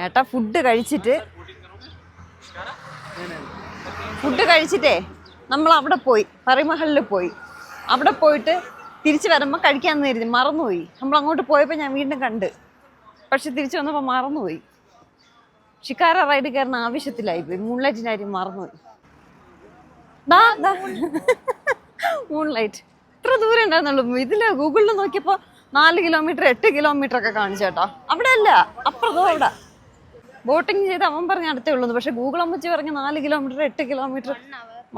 ഏട്ടാ ഫുഡ് കഴിച്ചിട്ടേ നമ്മൾ അവിടെ പോയി, പരിമഹലിൽ പോയി. അവിടെ പോയിട്ട് തിരിച്ചു വരുമ്പോൾ കഴിക്കാമെന്ന് കരുതി മറന്നുപോയി. നമ്മൾ അങ്ങോട്ട് പോയപ്പോൾ ഞാൻ വീണ്ടും കണ്ട്, പക്ഷെ തിരിച്ചു വന്നപ്പോൾ മറന്നുപോയി. ഷിക്കാര റൈഡ് കയറുന്ന ആവശ്യത്തിലായിപ്പോയി. മൂൺലൈറ്റിൻ്റെ കാര്യം മറന്നുപോയി. മൂൺലൈറ്റ് ഇത്ര ദൂരം ഉണ്ടായിരുന്നുള്ളൂ. ഇതിൽ ഗൂഗിളിൽ നോക്കിയപ്പോൾ 4 കിലോമീറ്റർ 8 കിലോമീറ്റർ ഒക്കെ കാണിച്ചു കേട്ടോ. അവിടെ അല്ല, അപ്പുറത്തോ അവിടെ ബോട്ടിങ് ചെയ്ത് അവൻ പറഞ്ഞ അടുത്തേ ഉള്ളൂ. പക്ഷെ ഗൂഗിൾ അമ്മച്ചി പറഞ്ഞ 4 കിലോമീറ്റർ 8 കിലോമീറ്റർ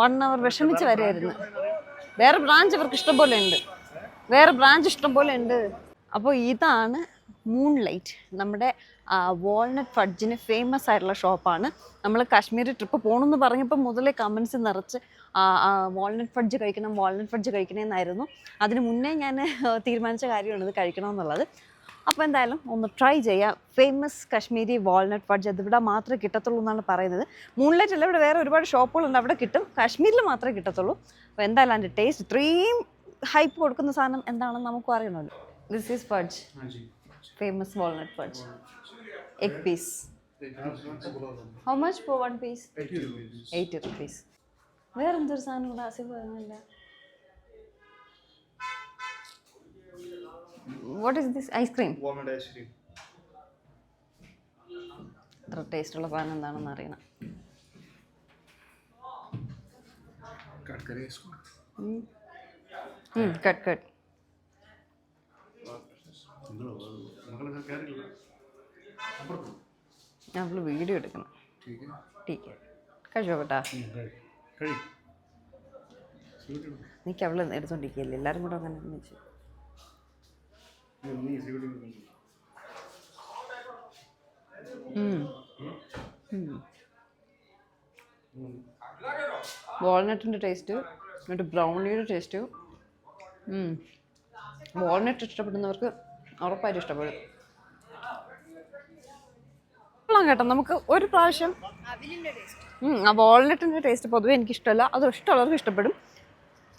1 അവർ വിഷമിച്ച് വരെയായിരുന്നു. വേറെ ബ്രാഞ്ച് അവർക്ക് ഇഷ്ടം പോലെ ഉണ്ട്. അപ്പോൾ ഇതാണ് മൂൺലൈറ്റ്, നമ്മുടെ വാൾനട്ട് ഫഡ്ജിന് ഫേമസ് ആയിട്ടുള്ള ഷോപ്പാണ്. നമ്മൾ കാശ്മീർ ട്രിപ്പ് പോകണമെന്ന് പറഞ്ഞപ്പോൾ മുതലേ കമൻസ് നിറച്ച് വാൾനട്ട് ഫഡ്ജ് കഴിക്കണം എന്നായിരുന്നു. അതിന് മുന്നേ ഞാൻ തീരുമാനിച്ച കാര്യമാണ് ഇത് കഴിക്കണമെന്നുള്ളത്. അപ്പോൾ എന്തായാലും ഒന്ന് ട്രൈ ചെയ്യാം. ഫേമസ് കാശ്മീരി വാൾനട്ട് ഫഡ്ജ് അതിവിടെ മാത്രമേ കിട്ടത്തുള്ളൂ എന്നാണ് പറയുന്നത്. മൂൺലൈറ്റ് അല്ല, ഇവിടെ വേറെ ഒരുപാട് ഷോപ്പുകളുണ്ട്, അവിടെ കിട്ടും. കാശ്മീരിൽ മാത്രമേ കിട്ടത്തുള്ളൂ. അപ്പോൾ എന്തായാലും അതിൻ്റെ ടേസ്റ്റ്, ഇത്രയും ഹൈപ്പ് കൊടുക്കുന്ന സാധനം എന്താണെന്ന് നമുക്കും അറിയണമല്ലോ. This is fudge, famous walnut fudge. Egg piece. How much for 1 piece? 80 rupees. വേറെ എന്തൊരു സാധനം കൂടെ ആസിഫ് പറയുന്നില്ല. What is this? Ice cream? Walnut ice cream. ഇത്ര ടേസ്റ്റുള്ള പാൻ എന്താണെന്ന് അറിയണം. കട്ട് ഞാൻ വീഡിയോ എടുക്കണം. കഴിച്ചോ കേട്ടാ. എനിക്ക് അവള് എടുത്തോണ്ടിരിക്കുകയല്ലേ, എല്ലാവരും കൂടെ അങ്ങനെ വെച്ചു. വാൾനട്ടിൻ്റെ ടേസ്റ്റ്, എന്നിട്ട് ബ്രൗണിയുടെ ടേസ്റ്റ്. വാൾനട്ട് ഇഷ്ടപ്പെടുന്നവർക്ക് ഉറപ്പായിട്ടും ഇഷ്ടപ്പെടും. കേട്ടോ, നമുക്ക് ഒരു പ്രാവശ്യം ആ വാൾനട്ടിൻ്റെ ടേസ്റ്റ് പൊതുവെ എനിക്കിഷ്ടമല്ല, അത് ഇഷ്ടമുള്ളവർക്ക് ഇഷ്ടപ്പെടും.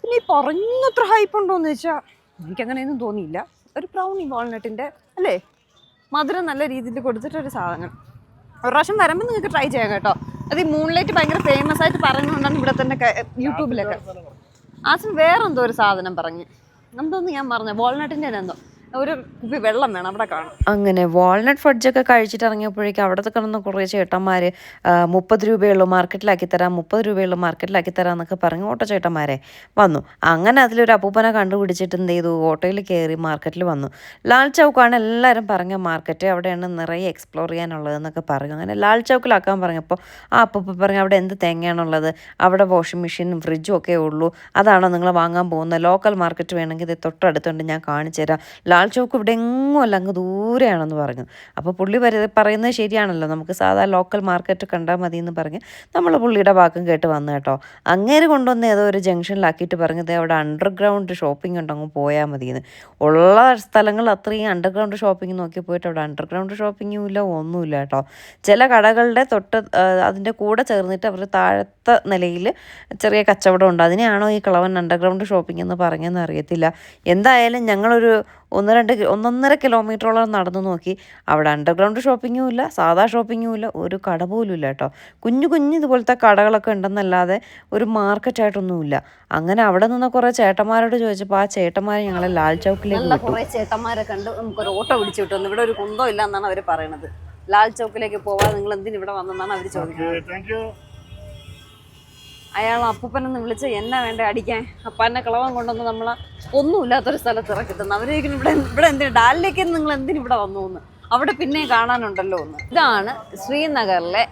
പിന്നെ ഈ പറഞ്ഞത്ര ഹൈപ്പ് ഉണ്ടോയെന്ന് ചോദിച്ചാൽ എനിക്കങ്ങനെയൊന്നും തോന്നിയില്ല. ഒരു ബ്രൗണി വാൾനട്ടിൻ്റെ അല്ലേ, മധുരം നല്ല രീതിയിൽ കൊടുത്തിട്ടൊരു സാധനം. ഒരു പ്രാവശ്യം വരുമ്പോൾ നിങ്ങൾക്ക് ട്രൈ ചെയ്യാം കേട്ടോ. അത് ഈ മൂൺലൈറ്റ് ഭയങ്കര ഫേമസ് ആയിട്ട് പറയുന്നതുകൊണ്ടാണ് ഇവിടെ തന്നെ യൂട്യൂബിലൊക്കെ. ആസിന് വേറെ എന്തോ ഒരു സാധനം പറഞ്ഞു, എന്തോന്ന് ഞാൻ പറഞ്ഞു, വാൾനട്ടിൻ്റെ എന്തോ ഒരു കുപ്പി വെള്ളം വേണം അവിടെ കാണും. അങ്ങനെ വാൾനട്ട് ഫഡ്ജൊക്കെ കഴിച്ചിട്ട് ഇറങ്ങിയപ്പോഴേക്കും അവിടുത്തെ കിടന്ന കുറേ ചേട്ടന്മാർ 30 രൂപയുള്ളൂ മാർക്കറ്റിലാക്കി തരാം, 30 രൂപയുള്ളൂ മാർക്കറ്റിലാക്കി തരാം എന്നൊക്കെ പറഞ്ഞ് ഓട്ടോ ചേട്ടന്മാരെ വന്നു. അങ്ങനെ അതിലൊരു അപ്പൂപ്പനെ കണ്ടുപിടിച്ചിട്ട് എന്ത് ചെയ്തു, ഓട്ടോയിൽ കയറി മാർക്കറ്റിൽ വന്നു. ലാൽ ചൗക്കാണ് എല്ലാവരും പറഞ്ഞ മാർക്കറ്റ്, അവിടെയാണ് നിറയെ എക്സ്പ്ലോർ ചെയ്യാനുള്ളതെന്നൊക്കെ പറയും. അങ്ങനെ ലാൽ ചൗക്കിലാക്കാൻ പറഞ്ഞപ്പോൾ ആ അപ്പൂപ്പ പറഞ്ഞു അവിടെ എന്ത് തേങ്ങയാണുള്ളത്, അവിടെ വാഷിംഗ് മെഷീനും ഫ്രിഡ്ജും ഒക്കെ ഉള്ളൂ, അതാണോ നിങ്ങൾ വാങ്ങാൻ പോകുന്നത്, ലോക്കൽ മാർക്കറ്റ് വേണമെങ്കിൽ ഇത് തൊട്ടടുത്തുണ്ട് ഞാൻ കാണിച്ചു തരാം, ലാൽ ചൗക്ക് ഇവിടെ എങ്ങും അല്ല അങ്ങ് ദൂരെയാണെന്ന് പറഞ്ഞു. അപ്പോൾ പുള്ളി പറയുന്നത് ശരിയാണല്ലോ, നമുക്ക് സാധാ ലോക്കൽ മാർക്കറ്റ് കണ്ടാൽ മതി എന്ന് പറഞ്ഞ് നമ്മൾ പുള്ളിയുടെ വാക്കും കേട്ട് വന്നു കേട്ടോ. അങ്ങേര് കൊണ്ടുവന്ന് ഏതോ ഒരു ജംഗ്ഷനിലാക്കിയിട്ട് പറഞ്ഞത് അവിടെ അണ്ടർഗ്രൗണ്ട് ഷോപ്പിംഗ് ഉണ്ട്, അങ്ങ് പോയാൽ മതിയെന്ന്. ഉള്ള സ്ഥലങ്ങൾ അത്രയും അണ്ടർഗ്രൗണ്ട് ഷോപ്പിംഗ് നോക്കി പോയിട്ട് അവിടെ അണ്ടർഗ്രൗണ്ട് ഷോപ്പിങ്ങും ഇല്ല, ഒന്നുമില്ല കേട്ടോ. ചില കടകളുടെ തൊട്ട് അതിൻ്റെ കൂടെ ചേർന്നിട്ട് അവർ താഴത്തെ നിലയിൽ ചെറിയ കച്ചവടം ഉണ്ട്, അതിനെയാണോ ഈ കളവൻ അണ്ടർഗ്രൗണ്ട് ഷോപ്പിംഗ് എന്ന് പറഞ്ഞതെന്ന് അറിയത്തില്ല. എന്തായാലും ഞങ്ങളൊരു 1.5 കിലോമീറ്ററോളം നടന്നു നോക്കി, അവിടെ അണ്ടർഗ്രൗണ്ട് ഷോപ്പിങ്ങും ഇല്ല, സാധാ ഷോപ്പിങ്ങും ഇല്ല, ഒരു കട പോലും ഇല്ല കേട്ടോ. കുഞ്ഞു ഇതുപോലത്തെ കടകളൊക്കെ ഉണ്ടെന്നല്ലാതെ ഒരു മാർക്കറ്റായിട്ടൊന്നുമില്ല. അങ്ങനെ അവിടെ നിന്ന് കുറേ ചേട്ടന്മാരോട് ചോദിച്ചപ്പോൾ ആ ചേട്ടന്മാരെ ഞങ്ങളെ ലാൽ ചൗക്കിലേക്ക് വിട്ടു. കുറേ ചേട്ടന്മാരെ കണ്ട് നമുക്കൊരു ഓട്ടോ പിടിച്ചു വിട്ടു. ഇവിടെ ഒരു കുന്തം ഇല്ല എന്നാണ് അവർ പറയണത്. ലാൽ ചൗക്കിലേക്ക് പോവാതെ നിങ്ങൾ എന്തിന് ഇവിടെ വന്നെന്നാണ് അവർ ചോദിക്കുന്നത്. അയാൾ അപ്പൂപ്പനെന്ന് വിളിച്ച് എന്നെ വേണ്ട അടിക്കാൻ, അപ്പാനെ കളവൻ കൊണ്ടുവന്ന് നമ്മളെ ഒന്നുമില്ലാത്തൊരു സ്ഥലത്ത് ഇറക്കിത്തുന്നു. അവരേക്കും ഇവിടെ എന്തിനു ഡാലിലേക്ക് നിങ്ങൾ എന്തിനു ഇവിടെ വന്നു എന്ന്, അവിടെ പിന്നെ കാണാനുണ്ടല്ലോ എന്ന്. ഇതാണ് ശ്രീനഗറിലെ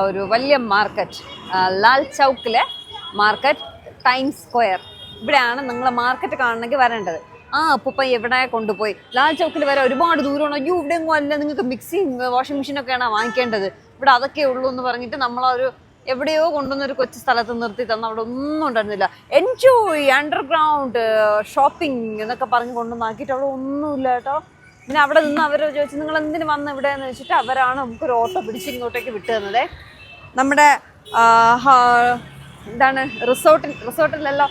ഒരു വലിയ മാർക്കറ്റ്, ലാൽ ചൗക്കിലെ മാർക്കറ്റ്, ടൈംസ് സ്ക്വയർ. ഇവിടെയാണ് നിങ്ങൾ മാർക്കറ്റ് കാണണമെങ്കിൽ വരേണ്ടത്. ആ അപ്പൂപ്പ എവിടെ കൊണ്ടുപോയി, ലാൽ ചൗക്കിൽ വരെ ഒരുപാട് ദൂരമാണ്, അയ്യോ ഇവിടെ എങ്ങും അല്ല, നിങ്ങൾക്ക് മിക്സിങ് വാഷിംഗ് മെഷീനൊക്കെയാണ് വാങ്ങിക്കേണ്ടത്, ഇവിടെ അതൊക്കെ ഉള്ളൂ എന്ന് പറഞ്ഞിട്ട് നമ്മളൊരു എവിടെയോ കൊണ്ടുവന്നൊരു കൊച്ചു സ്ഥലത്ത് നിർത്തി തന്നു. അവിടെ ഒന്നും ഉണ്ടായിരുന്നില്ല. എൻജോയ് അണ്ടർഗ്രൗണ്ട് ഷോപ്പിംഗ് എന്നൊക്കെ പറഞ്ഞ് കൊണ്ടുവന്നാക്കിയിട്ട് അവിടെ ഒന്നുമില്ല കേട്ടോ. പിന്നെ അവിടെ നിന്ന് അവർ ചോദിച്ചു നിങ്ങൾ എന്തിനു വന്ന് ഇവിടെ എന്ന് വെച്ചിട്ട് അവരാണ് നമുക്കൊരു ഓട്ടോ പിടിച്ച് ഇങ്ങോട്ടേക്ക് വിട്ടു തന്നത്. നമ്മുടെ എന്താണ് റിസോർട്ടിലല്ലോ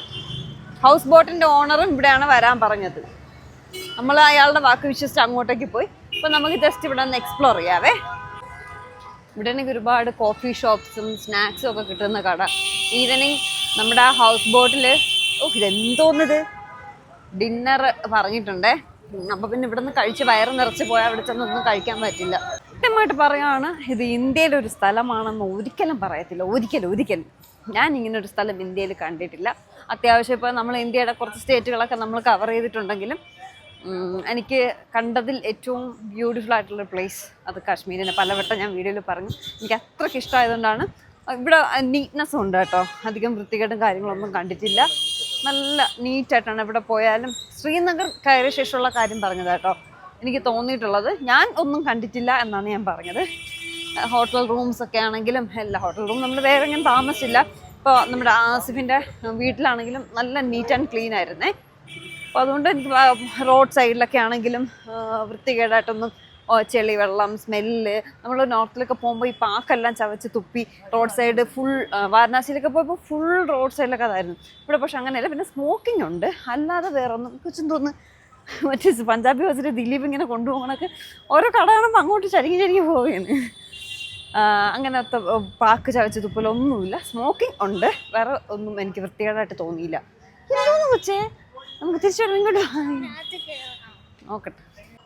ഹൗസ് ബോട്ടിൻ്റെ ഓണറും ഇവിടെയാണ് വരാൻ പറഞ്ഞത്. നമ്മൾ അയാളുടെ വാക്ക് വിശ്വസിച്ച് അങ്ങോട്ടേക്ക് പോയി. അപ്പം നമുക്ക് ജസ്റ്റ് ഇവിടെ ഒന്ന് എക്സ്പ്ലോർ ചെയ്യാവേ. ഇവിടെ എനിക്ക് ഒരുപാട് കോഫി ഷോപ്സും സ്നാക്സും ഒക്കെ കിട്ടുന്ന കട. ഈവനിങ് നമ്മുടെ ആ ഹൗസ് ബോട്ടിൽ ഇതെന്തോന്നിത് ഡിന്നർ പറഞ്ഞിട്ടുണ്ടേ. അപ്പോൾ പിന്നെ ഇവിടെ നിന്ന് കഴിച്ച് വയറ് നിറച്ച് പോയാൽ അവിടെ ചെന്നൊന്നും കഴിക്കാൻ പറ്റില്ല. കൃത്യമായിട്ട് പറയുകയാണ്, ഇത് ഇന്ത്യയിലെ ഒരു സ്ഥലമാണെന്ന് ഒരിക്കലും പറയത്തില്ല. ഒരിക്കലും ഞാൻ ഇങ്ങനെ ഒരു സ്ഥലം ഇന്ത്യയിൽ കണ്ടിട്ടില്ല. അത്യാവശ്യം ഇപ്പോൾ നമ്മൾ ഇന്ത്യയുടെ കുറച്ച് സ്റ്റേറ്റുകളൊക്കെ നമ്മൾ കവർ ചെയ്തിട്ടുണ്ടെങ്കിലും എനിക്ക് കണ്ടതിൽ ഏറ്റവും ബ്യൂട്ടിഫുൾ ആയിട്ടുള്ളൊരു പ്ലേസ് അത് കാശ്മീരിനെ പലവട്ടം ഞാൻ വീഡിയോയിൽ പറഞ്ഞു. എനിക്ക് അത്രയ്ക്ക് ഇഷ്ടമായതുകൊണ്ടാണ്. ഇവിടെ നീറ്റ്നെസ്സും ഉണ്ട് കേട്ടോ, അധികം വൃത്തികേടും കാര്യങ്ങളൊന്നും കണ്ടിട്ടില്ല. നല്ല നീറ്റായിട്ടാണ് ഇവിടെ പോയാലും. ശ്രീനഗർ കയറിയ ശേഷമുള്ള കാര്യം പറഞ്ഞത് കേട്ടോ എനിക്ക് തോന്നിയിട്ടുള്ളത്. ഞാൻ ഒന്നും കണ്ടിട്ടില്ല എന്നാണ് ഞാൻ പറഞ്ഞത്. ഹോട്ടൽ റൂംസ് ഒക്കെ ആണെങ്കിലും എല്ലാ ഹോട്ടൽ റൂം നമ്മൾ വേറെ ഞാൻ താമസിച്ചില്ല. ഇപ്പോൾ നമ്മുടെ ആസിഫിൻ്റെ വീട്ടിലാണെങ്കിലും നല്ല നീറ്റ് ആൻഡ് ക്ലീൻ ആയിരുന്നേ. അപ്പോൾ അതുകൊണ്ട് എനിക്ക് റോഡ് സൈഡിലൊക്കെ ആണെങ്കിലും വൃത്തികേടായിട്ടൊന്നും ചെളി വെള്ളം സ്മെല്ല്. നമ്മൾ നോർത്തിലൊക്കെ പോകുമ്പോൾ ഈ പാക്കെല്ലാം ചവച്ച് തുപ്പി റോഡ് സൈഡ് ഫുൾ. വാരണാസിയിലൊക്കെ പോയപ്പോൾ ഫുൾ റോഡ് സൈഡിലൊക്കെ അതായിരുന്നു. ഇവിടെ പക്ഷെ അങ്ങനെയല്ല. പിന്നെ സ്മോക്കിംഗ് ഉണ്ട്, അല്ലാതെ വേറെ ഒന്നും കൊച്ചും തോന്നുന്നു. മറ്റേ പഞ്ചാബി ഹൗസിൽ ദിലീപ് ഇങ്ങനെ കൊണ്ടുപോകണൊക്കെ ഓരോ കട കാണുമ്പോൾ അങ്ങോട്ട് ചരിഞ്ഞ് പോവുകയാണ്. അങ്ങനത്തെ പാക്ക് ചവച്ച് തുപ്പലൊന്നുമില്ല. സ്മോക്കിംഗ് ഉണ്ട്, വേറെ ഒന്നും എനിക്ക് വൃത്തികേടായിട്ട് തോന്നിയില്ല. എന്തോന്ന് വെച്ചേ നമുക്ക് തിരിച്ചു ഇങ്ങോട്ട് നോക്കട്ടെ.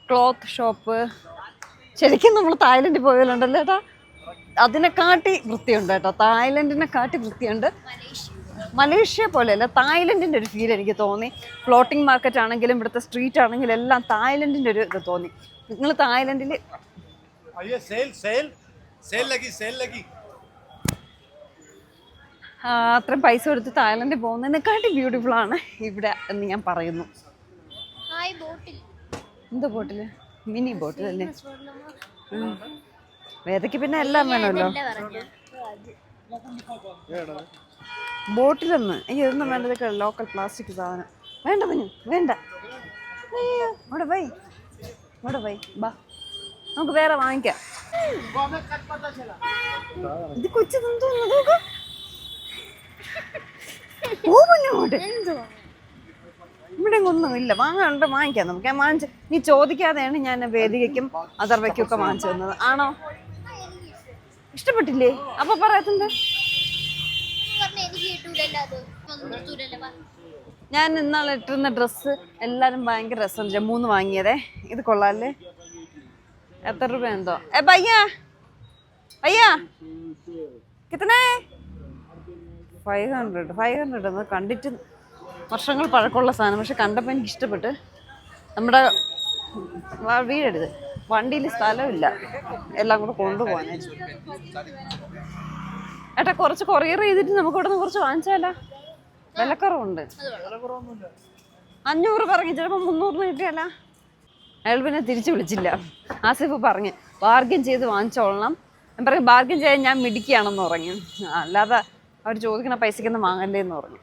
ക്ലോത്ത് ഷോപ്പ് ശരിക്കും നമ്മൾ തായ്ലൻഡിൽ പോയാലുണ്ടല്ലോ ചേട്ടാ, അതിനെക്കാട്ടി വൃത്തിയുണ്ട് കേട്ടോ. തായ്ലൻഡിനെ കാട്ടി വൃത്തിയുണ്ട്. മലേഷ്യ പോലെയല്ല, തായ്ലൻഡിൻ്റെ ഒരു ഫീൽ എനിക്ക് തോന്നി. ഫ്ലോട്ടിംഗ് മാർക്കറ്റ് ആണെങ്കിലും ഇവിടുത്തെ സ്ട്രീറ്റ് ആണെങ്കിലും എല്ലാം തായ്ലൻഡിൻ്റെ ഒരു ഇത് തോന്നി. നിങ്ങൾ തായ്ലൻഡിൽ അത്രയും പൈസ കൊടുത്ത് തായ്ലൻഡിൽ പോകുന്നതിനെക്കാട്ടി ബ്യൂട്ടിഫുൾ ആണ് ഇവിടെ എന്ന് ഞാൻ പറയുന്നു. എന്താ ബോട്ടില്? മിനി ബോട്ടിൽ അല്ലേ? വേദയ്ക്ക് പിന്നെ എല്ലാം വേണമല്ലോ. ബോട്ടിലൊന്ന് അയ്യോ ഇതൊന്നും വേണ്ടതൊക്കെ ലോക്കൽ പ്ലാസ്റ്റിക് സാധനം വേണ്ട. പിന്നെ വേണ്ട. അയ്യോ ഇവിടെ പോയി ബാ, നമുക്ക് വേറെ വാങ്ങിക്കാം. ഇത് കൊച്ചു തോന്നുന്നു. ഇവിടെ ഒന്നും ഇല്ല, വാങ്ങാണ്ട് വാങ്ങിക്കാം. നമുക്ക് ഞാൻ വാങ്ങിച്ച് നീ ചോദിക്കാതെയാണ് ഞാൻ വേദികയ്ക്കും അഥർവയ്ക്കും ഒക്കെ വാങ്ങിച്ചു തന്നത്. ആണോ? ഇഷ്ടപ്പെട്ടില്ലേ? അപ്പൊ പറയത്തുണ്ട്. ഞാൻ ഇന്നാളെ ഇട്ടിരുന്ന ഡ്രസ്സ് എല്ലാരും ഭയങ്കര രസമുണ്ട്. ജമ്മൂന്ന് വാങ്ങിയതേ. ഇത് കൊള്ളാല്ലേ? എത്ര രൂപ എന്തോ? ഭയ്യാ ഭയ്യാ കിത്തനെ? 500 എന്ന് കണ്ടിട്ട് വർഷങ്ങൾ പഴക്കമുള്ള സാധനം. പക്ഷെ കണ്ടപ്പോൾ എനിക്ക് ഇഷ്ടപ്പെട്ട്. നമ്മുടെ വീഴരുത്, വണ്ടിയിൽ സ്ഥലമില്ല എല്ലാം കൂടെ കൊണ്ടുപോകാനായിട്ട്. ഏട്ടാ കുറച്ച് കൊറിയർ ചെയ്തിട്ട് നമുക്ക് ഇവിടെ നിന്ന് കുറച്ച് വാങ്ങിച്ചാലോ? വിലക്കുറവുണ്ട്. 500 പറഞ്ഞു, ചിലപ്പോൾ 300 കിട്ടിയല്ല. അയാൾ പിന്നെ തിരിച്ചു വിളിച്ചില്ല. ആസിഫ് പറഞ്ഞ് ബാർഗൻ ചെയ്ത് വാങ്ങിച്ചോളണം. ഞാൻ പറയും ബാർഗൻ ചെയ്യാൻ ഞാൻ മിടിക്കുകയാണെന്ന് പറഞ്ഞു. അല്ലാതെ അവർ ചോദിക്കുന്ന പൈസക്കൊന്നും വാങ്ങണ്ടേന്ന് പറഞ്ഞു.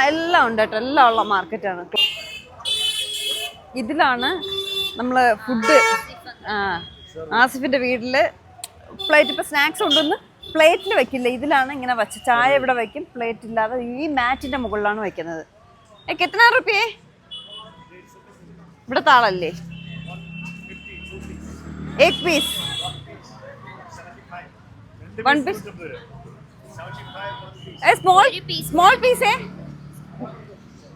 എല്ലാം ഉണ്ട് കേട്ടോ, എല്ലാം ഉള്ള മാർക്കറ്റാണ്. ഇതിലാണ് നമ്മൾ ഫുഡ്. ആസിഫിന്റെ വീട്ടില് പ്ലേറ്റ് ഇപ്പൊ സ്നാക്സ് കൊണ്ടൊന്ന് പ്ലേറ്റിൽ വെക്കില്ല, ഇതിലാണ് ഇങ്ങനെ വെച്ച് ചായ ഇവിടെ വെക്കും. പ്ലേറ്റ് ഇല്ലാതെ ഈ മാറ്റിന്റെ മുകളിലാണ് വെക്കുന്നത്. എത്ര റുപ്യേ? ഇവിടെ താളല്ലേ? 1 പീസ് 1 പീസ് സ്മോൾ പീസേ.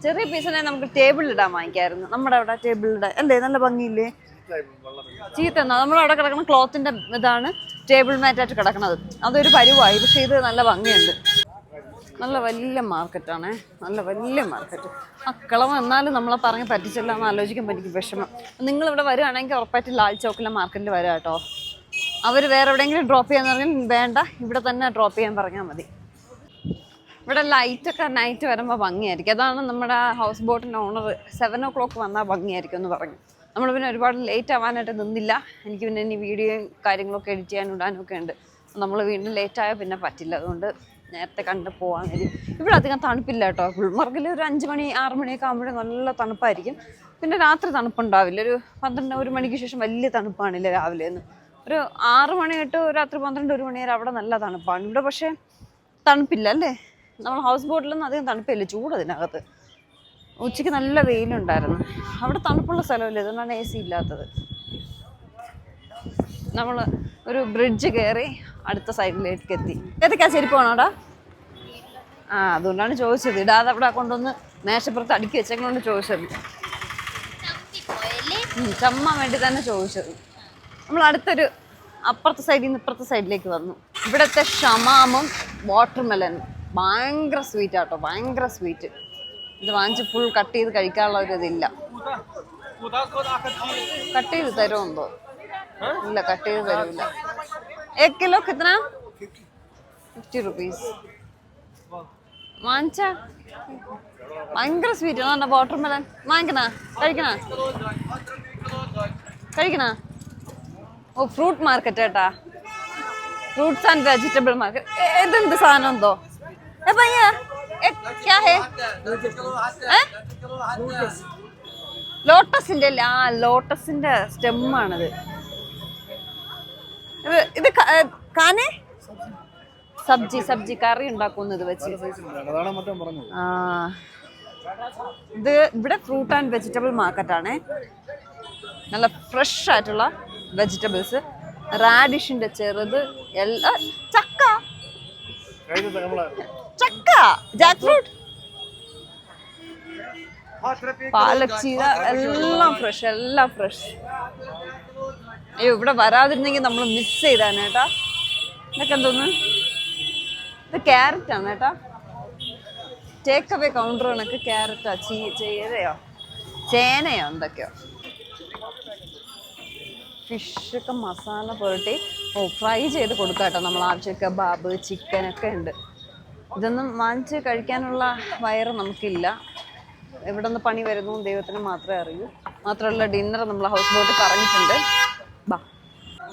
ചെറിയ പീസിനെ നമുക്ക് ടേബിളിൽ ഇടാൻ വാങ്ങിക്കായിരുന്നു. നമ്മുടെ അവിടെ ടേബിളിൽ ഇടാൻ അല്ലേ? നല്ല ഭംഗിയില്ലേ? ചീത്ത നമ്മളവിടെ കിടക്കുന്ന ക്ലോത്തിന്റെ ഇതാണ് ടേബിൾ മാറ്റായിട്ട് കിടക്കുന്നത്. അതൊരു പരുവായി. പക്ഷെ ഇത് നല്ല ഭംഗിയുണ്ട്. നല്ല വലിയ മാർക്കറ്റാണ്, നല്ല വലിയ മാർക്കറ്റ്. അക്കളം എന്നാലും നമ്മളെ പറഞ്ഞ് പറ്റിച്ചല്ല എന്ന് ആലോചിക്കുമ്പോൾ എനിക്ക് വിഷമം. നിങ്ങളിവിടെ വരുവാണെങ്കിൽ ഉറപ്പായിട്ട് ലാൽ ചോക്കിലെ മാർക്കറ്റിൽ വരാം കേട്ടോ. അവർ വേറെ എവിടെയെങ്കിലും ഡ്രോപ്പ് ചെയ്യാന്ന് പറഞ്ഞാൽ വേണ്ട, ഇവിടെ തന്നെ ഡ്രോപ്പ് ചെയ്യാൻ പറഞ്ഞാൽ മതി. ഇവിടെ ലൈറ്റൊക്കെ നൈറ്റ് വരുമ്പോൾ ഭംഗിയായിരിക്കും. അതാണ് നമ്മുടെ ഹൗസ് ബോട്ടിൻ്റെ ഓണർ 7 o'clock വന്നാൽ ഭംഗിയായിരിക്കും എന്ന് പറഞ്ഞു. നമ്മൾ പിന്നെ ഒരുപാട് ലേറ്റ് ആവാനായിട്ട് നിന്നില്ല. എനിക്ക് പിന്നെ ഇനി വീഡിയോയും കാര്യങ്ങളൊക്കെ എഡിറ്റ് ചെയ്യാനും ഇടാനും ഒക്കെ ഉണ്ട്. നമ്മൾ വീണ്ടും ലേറ്റായാൽ പിന്നെ പറ്റില്ല. അതുകൊണ്ട് നേരത്തെ കണ്ട് പോകാൻ വരും. ഇവിടെ അധികം തണുപ്പില്ല കേട്ടോ. ഗുൽമർഗിൽ ഒരു 5 മണി 6 മണിയൊക്കെ ആകുമ്പോഴേ നല്ല തണുപ്പായിരിക്കും. പിന്നെ രാത്രി തണുപ്പുണ്ടാവില്ല. ഒരു 12-1 മണിക്ക് ശേഷം വലിയ തണുപ്പാണില്ല രാവിലെ ഒന്നും. ഒരു 6 മണി തൊട്ട് രാത്രി 12-1 മണി വരെ അവിടെ നല്ല തണുപ്പാണ്. ഇവിടെ പക്ഷേ തണുപ്പില്ല അല്ലേ? നമ്മൾ ഹൗസ് ബോട്ടിലൊന്നും അധികം തണുപ്പില്ല, ചൂട് അതിനകത്ത്. ഉച്ചയ്ക്ക് നല്ല വെയിലുണ്ടായിരുന്നു. അവിടെ തണുപ്പുള്ള സ്ഥലമില്ല, അതുകൊണ്ടാണ് AC ഇല്ലാത്തത്. നമ്മൾ ഒരു ബ്രിഡ്ജ് കയറി അടുത്ത സൈഡിലേക്ക് എത്തി. ഏതൊക്കെയാ ചെരുപ്പ് വേണോടാ? അതുകൊണ്ടാണ് ചോദിച്ചത്. ഇടാതെ അവിടെ കൊണ്ടുവന്ന് മേശപ്പുറത്ത് അടുക്കി വെച്ചേക്കൊണ്ട് ചോദിച്ചത്. ചമ്മാൻ വേണ്ടി തന്നെ ചോദിച്ചത്. നമ്മൾ അടുത്തൊരു അപ്പുറത്തെ സൈഡിൽ നിന്ന് ഇപ്പുറത്തെ സൈഡിലേക്ക് വന്നു. ഇവിടുത്തെ ഷമാമും വാട്ടർമെലനും ഭയങ്കര സ്വീറ്റ് ആട്ടോ, ഭയങ്കര സ്വീറ്റ്. ഇത് വാങ്ങിച്ച് ഫുൾ കട്ട് ചെയ്ത് കഴിക്കാനുള്ള ഒരു ഇതില്ല. കട്ട് ചെയ്ത് തരുമെന്തോ? ഇല്ല, കട്ട് ചെയ്ത് തരൂല്ല. 1 കിലോ കിത്തന? 50 rupees. വാങ്ങിച്ച ഭയങ്കര സ്വീറ്റ് ആണ് വാട്ടർമെലൻ. വാങ്ങിക്കണ? കഴിക്കണ? ഓ, ഫ്രൂട്ട് മാർക്കറ്റ് കേട്ടാ, ഫ്രൂട്ട്സ് ആൻഡ് വെജിറ്റബിൾ മാർക്കറ്റ്. ഇതെന്ത് സാധനം എന്തോ? ലോട്ടസിന്റെ അല്ലേ? ലോട്ടസിന്റെ സ്റ്റെമ്മാണിത്. ഇത് കാനെ സബ്ജി കറി ഉണ്ടാക്കുന്നത് വെച്ച്. ഇത് ഇവിടെ ഫ്രൂട്ട് ആൻഡ് വെജിറ്റബിൾ മാർക്കറ്റാണ്. നല്ല ഫ്രഷ് ആയിട്ടുള്ള വെജിറ്റബിൾസ്. റാഡിഷിന്റെ ചെറുത്, ചക്ക, ജാക്ക് ഫ്രൂട്ട്, പാലക് ചീര, എല്ലാം ഫ്രഷ്, എല്ലാം ഫ്രഷ്. അയ്യോ, ഇവിടെ വരാതിരുന്നെങ്കിൽ നമ്മൾ മിസ് ചെയ്താണ് കേട്ടാ. ഇതൊക്കെ എന്തോന്ന്? ഇത് ക്യാരറ്റ് ആണ് കേട്ടാ. ടേക്ക് അവേ കൗണ്ടർ കണക്ക് ക്യാരറ്റാ, ചേനയോ എന്തൊക്കെയോ. ഫിഷൊക്കെ മസാല പുരട്ടി ഫ്രൈ ചെയ്ത് കൊടുക്കാം കേട്ടോ. നമ്മൾ ആവശ്യം കബാബ്, ചിക്കനൊക്കെ ഉണ്ട്. ഇതൊന്നും വാങ്ങിച്ച് കഴിക്കാനുള്ള വയറ് നമുക്കില്ല. എവിടെ നിന്ന് പണി വരുന്നു ദൈവത്തിന് മാത്രമേ അറിയൂ. മാത്രമല്ല ഡിന്നർ നമ്മൾ ഹൗസ് ബോട്ടിൽ പറഞ്ഞിട്ടുണ്ട്.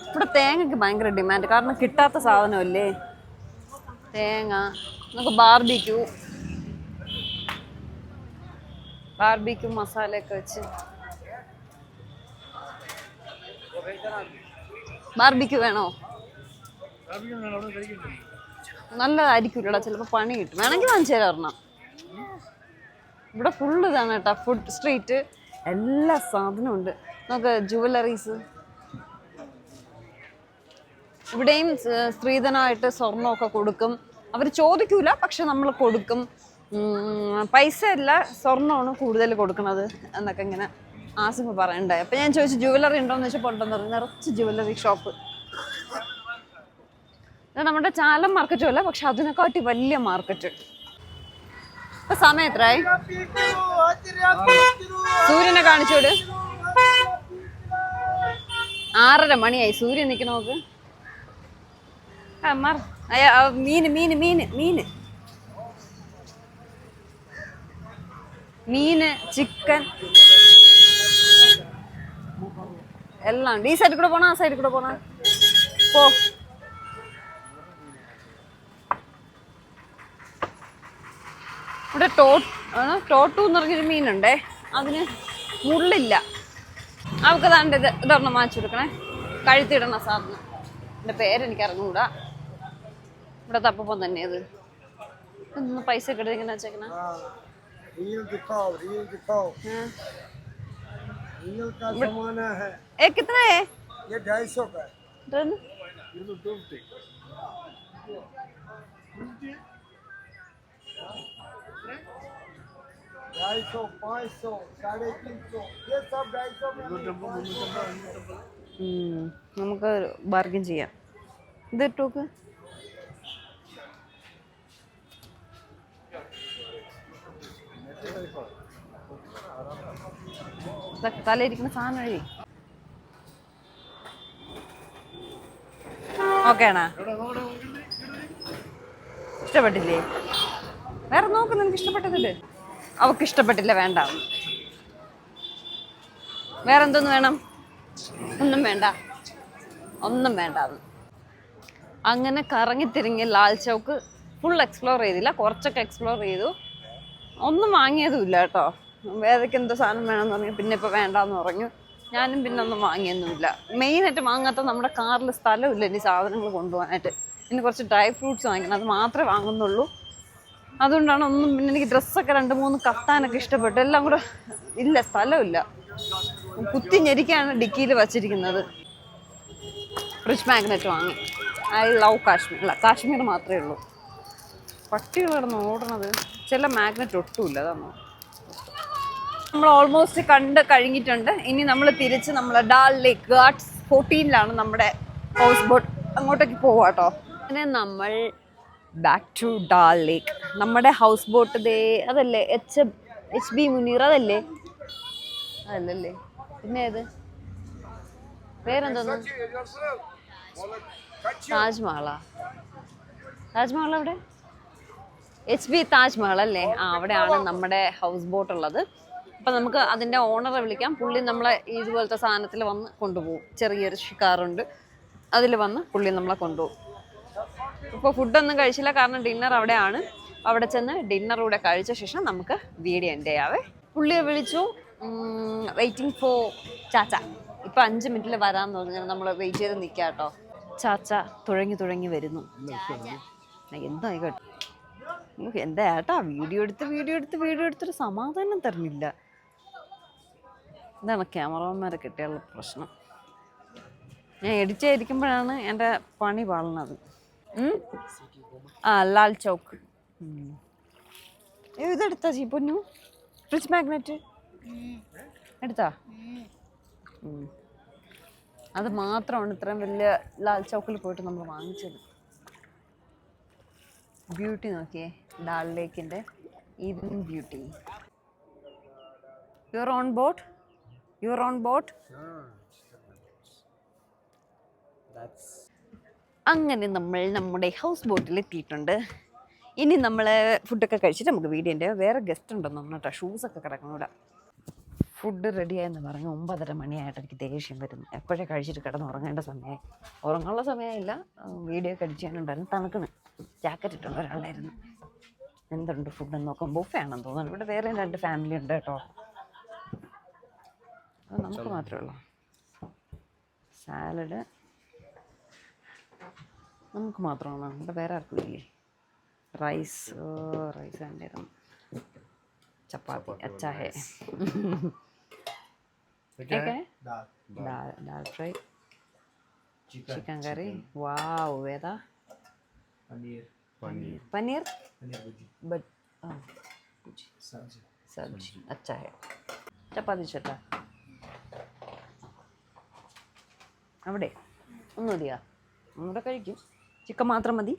ഇവിടെ തേങ്ങയ്ക്ക് ഭയങ്കര ഡിമാൻഡ്, കാരണം കിട്ടാത്ത സാധനമല്ലേ തേങ്ങ. നമുക്ക് ബാർബിക്യൂ മസാലയൊക്കെ വെച്ച്. ബാർബിക്യൂ വേണോ? നല്ലതായിരിക്കില്ലടാ, ചിലപ്പോൾ പണി കിട്ടും. വേണമെങ്കിൽ വാങ്ങിച്ചു തരാം ഒരെണ്ണം. ഇവിടെ ഫുള്ള് ഇതാണ് കേട്ടോ, ഫുഡ് സ്ട്രീറ്റ്. എല്ലാ സാധനവും ഉണ്ട്. നമുക്ക് ജുവലറീസ്, ഇവിടെയും സ്ത്രീധനമായിട്ട് സ്വർണ്ണമൊക്കെ കൊടുക്കും. അവർ ചോദിക്കൂല, പക്ഷെ നമ്മൾ കൊടുക്കും. പൈസ അല്ല, സ്വർണ്ണമാണ് കൂടുതൽ കൊടുക്കുന്നത് എന്നൊക്കെ ഇങ്ങനെ ആസിഫ് പറയണ്ടായി. അപ്പം ഞാൻ ചോദിച്ചു ജുവലറി ഉണ്ടോയെന്ന് വെച്ചപ്പോൾ ഉണ്ടെന്ന് പറഞ്ഞു. നിറച്ച് ജുവലറി ഷോപ്പ്. ഇത് നമ്മുടെ ചാലം മാർക്കറ്റും അല്ല, പക്ഷെ അതിനെക്കാട്ടി വലിയ മാർക്കറ്റ്. ഇപ്പൊ സമയം എത്രയായി? സൂര്യനെ കാണിച്ചോട്. 6:30 മണിയായി. സൂര്യൻ നിൽക്കണ നോക്ക്. മീന് മീന് മീന് മീന് മീന് ചിക്കൻ എല്ലാം ഉണ്ട്. ഈ സൈഡിൽ കൂടെ പോണ, ആ സൈഡിൽ കൂടെ പോണ പോ. ഇവിടെ ടോട്ടു എന്ന് പറഞ്ഞൊരു മീനുണ്ടേ, അതിന് മുള്ളില്ല. അവൾക്ക് താണ്ട് ഇതൊരെണ്ണം വാങ്ങിച്ചു കൊടുക്കണേ, കഴുത്തിടണ സാധനം. എൻ്റെ പേരെനിക്ക് അറിഞ്ഞുകൂടാ. ഇവിടെ തപ്പപ്പം തന്നെ അത് ഇന്ന് പൈസ ഒക്കെ ഇങ്ങനെ വെച്ചേക്കണേ. कितना है? ये 250 का है। डन 250. 250, 500, 350, ये सब 250 में। നമുക്ക് ബാർഗൻ ചെയ്യാം. ഇത് ഇട്ടോക്ക്. തലയിരിക്കുന്ന സാധനം എഴുതി. ഓക്കെ ആണോ? ഇഷ്ടപ്പെട്ടില്ലേ? വേറെ നോക്ക്, നിനക്ക് ഇഷ്ടപ്പെട്ടതില്ലേ? അവക്ക് ഇഷ്ടപ്പെട്ടില്ല, വേണ്ട. വേറെന്തോന്ന് വേണം? ഒന്നും വേണ്ട, ഒന്നും വേണ്ട. അങ്ങനെ കറങ്ങിത്തിരിങ്ങി ലാൽ ചൗക്ക് ഫുൾ എക്സ്പ്ലോർ ചെയ്തില്ല, കുറച്ചൊക്കെ എക്സ്പ്ലോർ ചെയ്തു. ഒന്നും വാങ്ങിയതുമില്ല കേട്ടോ. വേദയ്ക്ക് എന്തോ സാധനം വേണമെന്ന് പറഞ്ഞു, പിന്നെ ഇപ്പോൾ വേണ്ടാന്ന് പറഞ്ഞു. ഞാനും പിന്നെ ഒന്നും വാങ്ങിയൊന്നുമില്ല. മെയിനായിട്ട് വാങ്ങാത്ത നമ്മുടെ കാറിൽ സ്ഥലമില്ല ഇനി സാധനങ്ങൾ കൊണ്ടുപോകാനായിട്ട്. ഇനി കുറച്ച് ഡ്രൈ ഫ്രൂട്ട്സ് വാങ്ങിക്കണം, അത് മാത്രമേ വാങ്ങുന്നുള്ളൂ. അതുകൊണ്ടാണ് ഒന്നും. പിന്നെ എനിക്ക് ഡ്രസ്സൊക്കെ 2-3 കഫ്താനൊക്കെ ഇഷ്ടപ്പെട്ടു. എല്ലാം കൂടെ ഇല്ല, സ്ഥലമില്ല. കുത്തി ഞെരിക്കാണ് ഡിക്കിയിൽ വച്ചിരിക്കുന്നത്. ഫ്രിഡ്ജ് മാഗ്നറ്റ് വാങ്ങി. I love Kashmir. അല്ല, കാശ്മീർ മാത്രമേ ഉള്ളൂ. പട്ടികൾ കിടന്ന് ഓടണത്. ചില മാഗ്നറ്റ് ഒട്ടുമില്ല, അതാണ്. നമ്മൾ ഓൾമോസ്റ്റ് കണ്ട് കഴിഞ്ഞിട്ടുണ്ട്. ഇനി നമ്മൾ തിരിച്ച് നമ്മളെ ഡാൽ ലേക്ക് ഗാർഡ്സ് 14 നമ്മുടെ ഹൗസ് ബോട്ട്, അങ്ങോട്ടേക്ക് പോവാം കേട്ടോ. അങ്ങനെ നമ്മൾ ബാക്ക് ടു ഡാൽ ലേക്ക്. നമ്മുടെ ഹൗസ് ബോട്ട് ദേ അതല്ലേ, HB മുനീർ അതല്ലേ? അതല്ലല്ലേ, പിന്നെ ഏത് പേരെന്തോന്നു? താജ്മഹലാ? താജ്മഹൽ അവിടെ HB താജ്മഹൽ അല്ലേ? അവിടെയാണ് നമ്മുടെ ഹൗസ് ബോട്ട് ഉള്ളത്. അപ്പം നമുക്ക് അതിൻ്റെ ഓണറെ വിളിക്കാം. പുള്ളി നമ്മളെ ഇതുപോലത്തെ സാധനത്തിൽ വന്ന് കൊണ്ടുപോകും. ചെറിയൊരു കാറുണ്ട്, അതിൽ വന്ന് പുള്ളി നമ്മളെ കൊണ്ടുപോകും. ഇപ്പോൾ ഫുഡൊന്നും കഴിച്ചില്ല, കാരണം ഡിന്നർ അവിടെയാണ്. അവിടെ ചെന്ന് ഡിന്നർ കൂടെ കഴിച്ച ശേഷം നമുക്ക് വീഡിയോ എൻ്റെ ആവേ. പുള്ളിയെ വിളിച്ചു. വെയിറ്റിംഗ് ഫോർ ചാച്ച. ഇപ്പം 5 മിനിറ്റിൽ വരാമെന്ന് തോന്നുന്നു. നമ്മൾ വെയിറ്റ് ചെയ്ത് നിൽക്കാം കേട്ടോ. ചാച്ച തുഴങ്ങി വരുന്നു. എന്തായി കേട്ടോ, എന്താ ഏട്ടാ വീഡിയോ എടുത്തൊരു സമാധാനം തരുന്നില്ല. ഇതാണ് ക്യാമറമാരെ കിട്ടിയുള്ള പ്രശ്നം. ഞാൻ എഡിറ്റ് ചെയ്തിരിക്കുമ്പോഴാണ് എൻ്റെ പണി പാളുന്നത്. ലാൽ ചൗക്ക്. ഇതെടുത്താ ചീപ്പൊന്നു? ഫ്രിഡ്ജ് മാഗ്നറ്റ് എടുത്താ? അത് മാത്രമാണ് ഇത്രയും വലിയ ലാൽ ചൗക്കിൽ പോയിട്ട് നമ്മൾ വാങ്ങിച്ചത്. ബ്യൂട്ടി നോക്കിയേ, ഡാൽ ലേക്കിൻ്റെ evening beauty. Your on boat? അങ്ങനെ നമ്മൾ നമ്മുടെ ഹൗസ് ബോട്ടിൽ എത്തിയിട്ടുണ്ട്. ഇനി നമ്മൾ ഫുഡൊക്കെ കഴിച്ചിട്ട് നമുക്ക് വീഡിയോൻ്റെ വേറെ ഗസ്റ്റ് ഉണ്ടെന്ന് തോന്നുന്നു കേട്ടോ. ഷൂസൊക്കെ കിടക്കണം ഇവിടെ. ഫുഡ് റെഡിയായെന്ന് പറഞ്ഞു. 9:30 മണിയായിട്ട് എനിക്ക് ദേഷ്യം വരുന്നു. എപ്പോഴേ കഴിച്ചിട്ട് കിടന്ന് ഉറങ്ങേണ്ട സമയമായി. ഉറങ്ങാനുള്ള സമയമില്ല, വീഡിയോ ഒക്കെ അടിച്ച് ചെയ്യാനുണ്ടായിരുന്നു. തണുക്കണ്. ജാക്കറ്റ് ഇട്ടുണ്ട് ഒരാളായിരുന്നു. എന്തുണ്ട് ഫുഡെന്ന് നോക്കാം. ബുഫയാണെന്ന് തോന്നുന്നു. ഇവിടെ വേറെ 2 ഫാമിലി ഉണ്ട് കേട്ടോ. അത് നമുക്ക് മാത്രമേ ഉള്ളൂ. സാലഡ് നമുക്ക് മാത്രമാണ്, ഇവിടെ വേറെ ആർക്കും ഇല്ലേ. റൈസ് വേണ്ടായിരുന്നു. ചപ്പാത്തി അച്ചാ ഹേ. दाल फ्राई ചിക്കൻ കറി. വാവ്, ഏതാ? പനീർ പനീർ പനീർ ഭുജി ബട്ട് സബ്ജി സബ്ജി അച്ഛാ ഹെ. ചപ്പാത്തി ചേട്ടാ അവിടെ ഒന്നും മതിയാ? ഒന്നുകൂടെ കഴിക്കും. ചിക്കൻ മാത്രം മതി.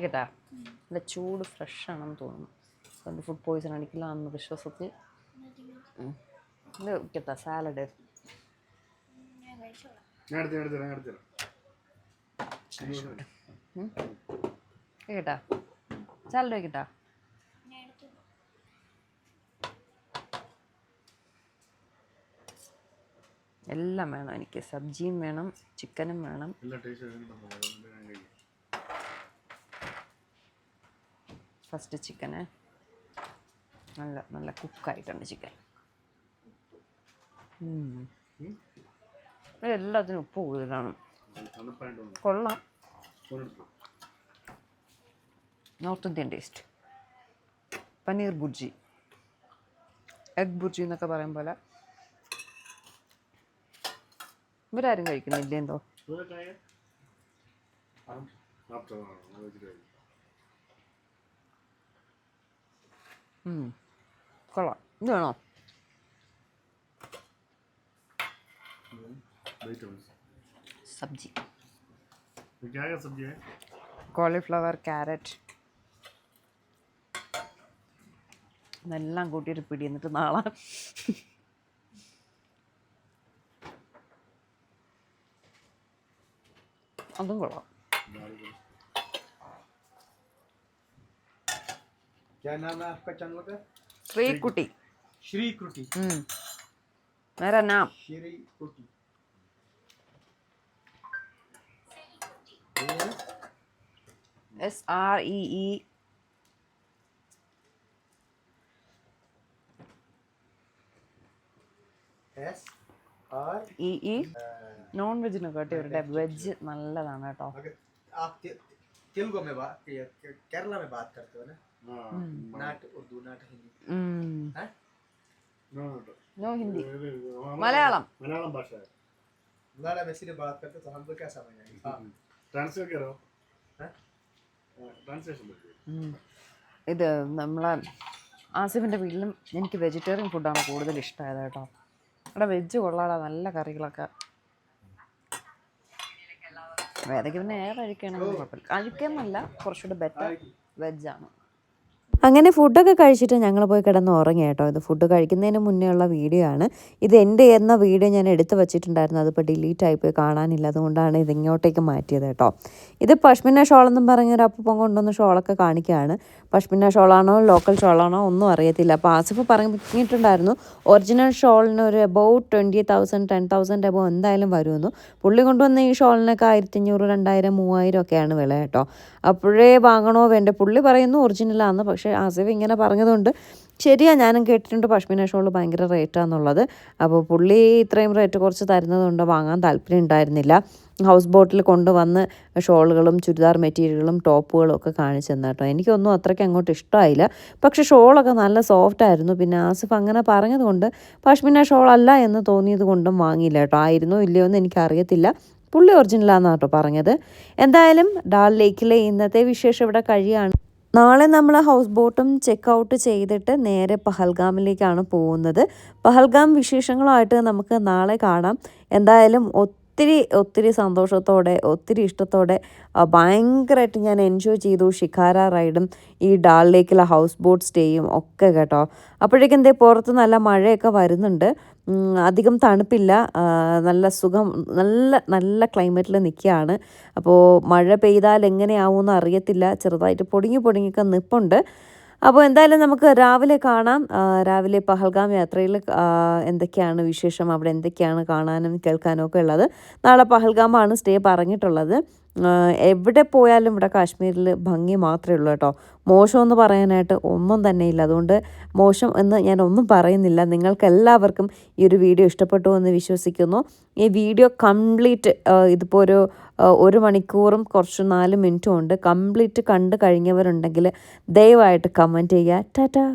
കേട്ടാ നല്ല ചൂട് ഫ്രഷ് ആണെന്ന് തോന്നുന്നു. അതുകൊണ്ട് ഫുഡ് പോയിസൺ അടിക്കില്ല എന്ന വിശ്വാസത്തിൽ. ഇത് കേട്ടാ സാലഡ്. കേട്ടാ സാലഡ് കേട്ടാ. എല്ലാം വേണം എനിക്ക്. സബ്ജിയും വേണം, ചിക്കനും വേണം. ഫസ്റ്റ് ചിക്കന് നല്ല നല്ല കുക്കായിട്ടുണ്ട് ചിക്കൻ. എല്ലാത്തിനും ഉപ്പ് കൂടുതലാണ്. കൊള്ളാം. North Indian taste. Paneer bhurji, egg bhurji എന്നൊക്കെ പറയും പോലെ. ഇവരാരും കഴിക്കുന്നില്ല എന്തോ. കൊള്ളാം. ഇത് വേണോ? സബ്ജി കോളിഫ്ലവർ, ക്യാരറ്റ് ഇതെല്ലാം കൂട്ടിയൊരു പിടി. എന്നിട്ട് നാളെ അതും കൊള്ളാം. क्या नाम है आपका चैनल का? ശ്രീകുട്ടി. श्री कृति मेरा नाम श्री कुटी. SREE. SREE. നോൺ വെജിനെ കാട്ടി ഇവരുടെ വെജ് നല്ലതാണ് കേട്ടോ. आप तेलुगु में बात, केरला में बात करते हो ना? नाट उर्दू, नाट हिंदी. हैं? നോ ഹിന്ദി, മലയാളം. മലയാളം ഭാഷ मलयालम में सिर्फ बात करते तो हमको क्या समझ आएगा? ട്രാൻസ്ലേറ്റ് കരോ? ട്രാൻസ്ലേഷൻ ഇത് നമ്മളെ ആസിഫിൻ്റെ വീട്ടിലും എനിക്ക് വെജിറ്റേറിയൻ ഫുഡാണ് കൂടുതൽ ഇഷ്ടമായത് കേട്ടോ. അവിടെ വെജ് കൊള്ളാതെ നല്ല കറികളൊക്കെ. വേദയ്ക്ക് പിന്നെ ഏറെ കഴിക്കുകയാണെങ്കിൽ കുഴപ്പമില്ല. കഴിക്കുന്നല്ല, കുറച്ചുകൂടെ ബെറ്റർ വെജാണ്. അങ്ങനെ ഫുഡൊക്കെ കഴിച്ചിട്ട് ഞങ്ങൾ പോയി കിടന്ന് ഉറങ്ങി കേട്ടോ. ഇത് ഫുഡ് കഴിക്കുന്നതിന് മുന്നേ ഉള്ള വീഡിയോ ആണ്. ഇത് എൻ്റെ എന്ന വീഡിയോ ഞാൻ എടുത്ത് വെച്ചിട്ടുണ്ടായിരുന്നു. അതിപ്പോൾ ഡിലീറ്റ് ആയിപ്പോയി, കാണാനില്ല. അതുകൊണ്ടാണ് ഇത് ഇങ്ങോട്ടേക്ക് മാറ്റിയത് കേട്ടോ. ഇത് പഷ്മിന ഷോൾ എന്നും പറഞ്ഞൊരു അപ്പം കൊണ്ടുവന്ന ഷോളൊക്കെ കാണിക്കുകയാണ്. പഷ്മിന ഷോളാണോ ലോക്കൽ ഷോളാണോ ഒന്നും അറിയത്തില്ല. അപ്പോൾ ആസിഫ് പറഞ്ഞിട്ടുണ്ടായിരുന്നു ഒറിജിനൽ ഷോളിന് ഒരു അബൌട്ട് 20,000 10,000 അബവ് എന്തായാലും വരുമെന്നു. പുള്ളി കൊണ്ടുവന്ന ഈ ഷോളിനൊക്കെ 1500 2000 3000 ഒക്കെയാണ് വില കേട്ടോ. അപ്പോഴേ വാങ്ങണോ വേണ്ടേ? പുള്ളി പറയുന്നു ഒറിജിനലാന്ന്. പക്ഷേ ആസിഫ് ഇങ്ങനെ പറഞ്ഞതുകൊണ്ട് ശരിയാ, ഞാനും കേട്ടിട്ടുണ്ട് പഷ്മിന ഷോൾ ഭയങ്കര റേറ്റാന്നുള്ളത്. അപ്പോൾ പുള്ളി ഇത്രയും റേറ്റ് കുറച്ച് തരുന്നതുകൊണ്ട് വാങ്ങാൻ താല്പര്യം ഉണ്ടായിരുന്നില്ല. ഹൗസ് ബോട്ടിൽ കൊണ്ടുവന്ന് ഷോളുകളും ചുരിദാർ മെറ്റീരിയലും ടോപ്പുകളും ഒക്കെ കാണിച്ചു തന്നു കേട്ടോ. എനിക്കൊന്നും അത്രയ്ക്ക് അങ്ങോട്ട് ഇഷ്ടമായില്ല. പക്ഷേ ഷോളൊക്കെ നല്ല സോഫ്റ്റ് ആയിരുന്നു. പിന്നെ ആസിഫ് അങ്ങനെ പറഞ്ഞതുകൊണ്ട് പഷ്മിന ഷോൾ അല്ല എന്ന് തോന്നിയത് കൊണ്ടും വാങ്ങിയില്ല കേട്ടോ. ആയിരുന്നോ ഇല്ലയോ എന്ന് എനിക്കറിയത്തില്ല. പുള്ളി ഒറിജിനലാണെന്നാണ് കേട്ടോ പറഞ്ഞത്. എന്തായാലും ഡാൽ ലേക്കിലെ ഇന്നത്തെ വിശേഷം ഇവിടെ കഴിയാണ്. നാളെ നമ്മൾ ഹൗസ് ബോട്ടും ചെക്ക് ഔട്ട് ചെയ്തിട്ട് നേരെ പഹൽഗാമിലേക്കാണ് പോകുന്നത്. പഹൽഗാം വിശേഷങ്ങളുമായിട്ട് നമുക്ക് നാളെ കാണാം. എന്തായാലും ഒത്തിരി സന്തോഷത്തോടെ ഒത്തിരി ഇഷ്ടത്തോടെ ഭയങ്കരമായിട്ട് ഞാൻ എൻജോയ് ചെയ്തു ഷിക്കാര റൈഡും ഈ ഡാൽ ലേക്കിലെ ഹൗസ് ബോട്ട് സ്റ്റേയും ഒക്കെ കേട്ടോ. അപ്പോഴേക്കും എന്തേ പുറത്ത് നല്ല മഴയൊക്കെ വരുന്നുണ്ട്. അധികം തണുപ്പില്ല, നല്ല സുഖം, നല്ല ക്ലൈമറ്റിൽ നിൽക്കുകയാണ്. അപ്പോൾ മഴ പെയ്താൽ എങ്ങനെയാവുമെന്ന് അറിയത്തില്ല. ചെറുതായിട്ട് പൊടിഞ്ഞൊക്കെ നിൽപ്പുണ്ട്. അപ്പോൾ എന്തായാലും നമുക്ക് രാവിലെ കാണാം. രാവിലെ പഹൽഗാം യാത്രയിൽ എന്തൊക്കെയാണ് വിശേഷം, അവിടെ എന്തൊക്കെയാണ് കാണാനും കേൾക്കാനും ഒക്കെ ഉള്ളത്. നാളെ പഹൽഗാമാണ് സ്റ്റേ പറഞ്ഞിട്ടുള്ളത്. എവിടെ പോയാലും ഇവിടെ കാശ്മീരിൽ ഭംഗി മാത്രമേ ഉള്ളൂ കേട്ടോ. മോശമെന്ന് പറയാനായിട്ട് ഒന്നും തന്നെ ഇല്ല. അതുകൊണ്ട് മോശം എന്ന് ഞാൻ ഒന്നും പറയുന്നില്ല. നിങ്ങൾക്ക് എല്ലാവർക്കും ഈ ഒരു വീഡിയോ ഇഷ്ടപ്പെട്ടു എന്ന് വിശ്വസിക്കുന്നു. ഈ വീഡിയോ കംപ്ലീറ്റ് ഇതിപ്പോൾ ഒരു മണിക്കൂറും കുറച്ച് 4 മിനിറ്റും ഉണ്ട്. കംപ്ലീറ്റ് കണ്ടു കഴിഞ്ഞവരുണ്ടെങ്കിൽ ദയവായിട്ട് കമൻറ്റ് ചെയ്യുക. ടാറ്റാ.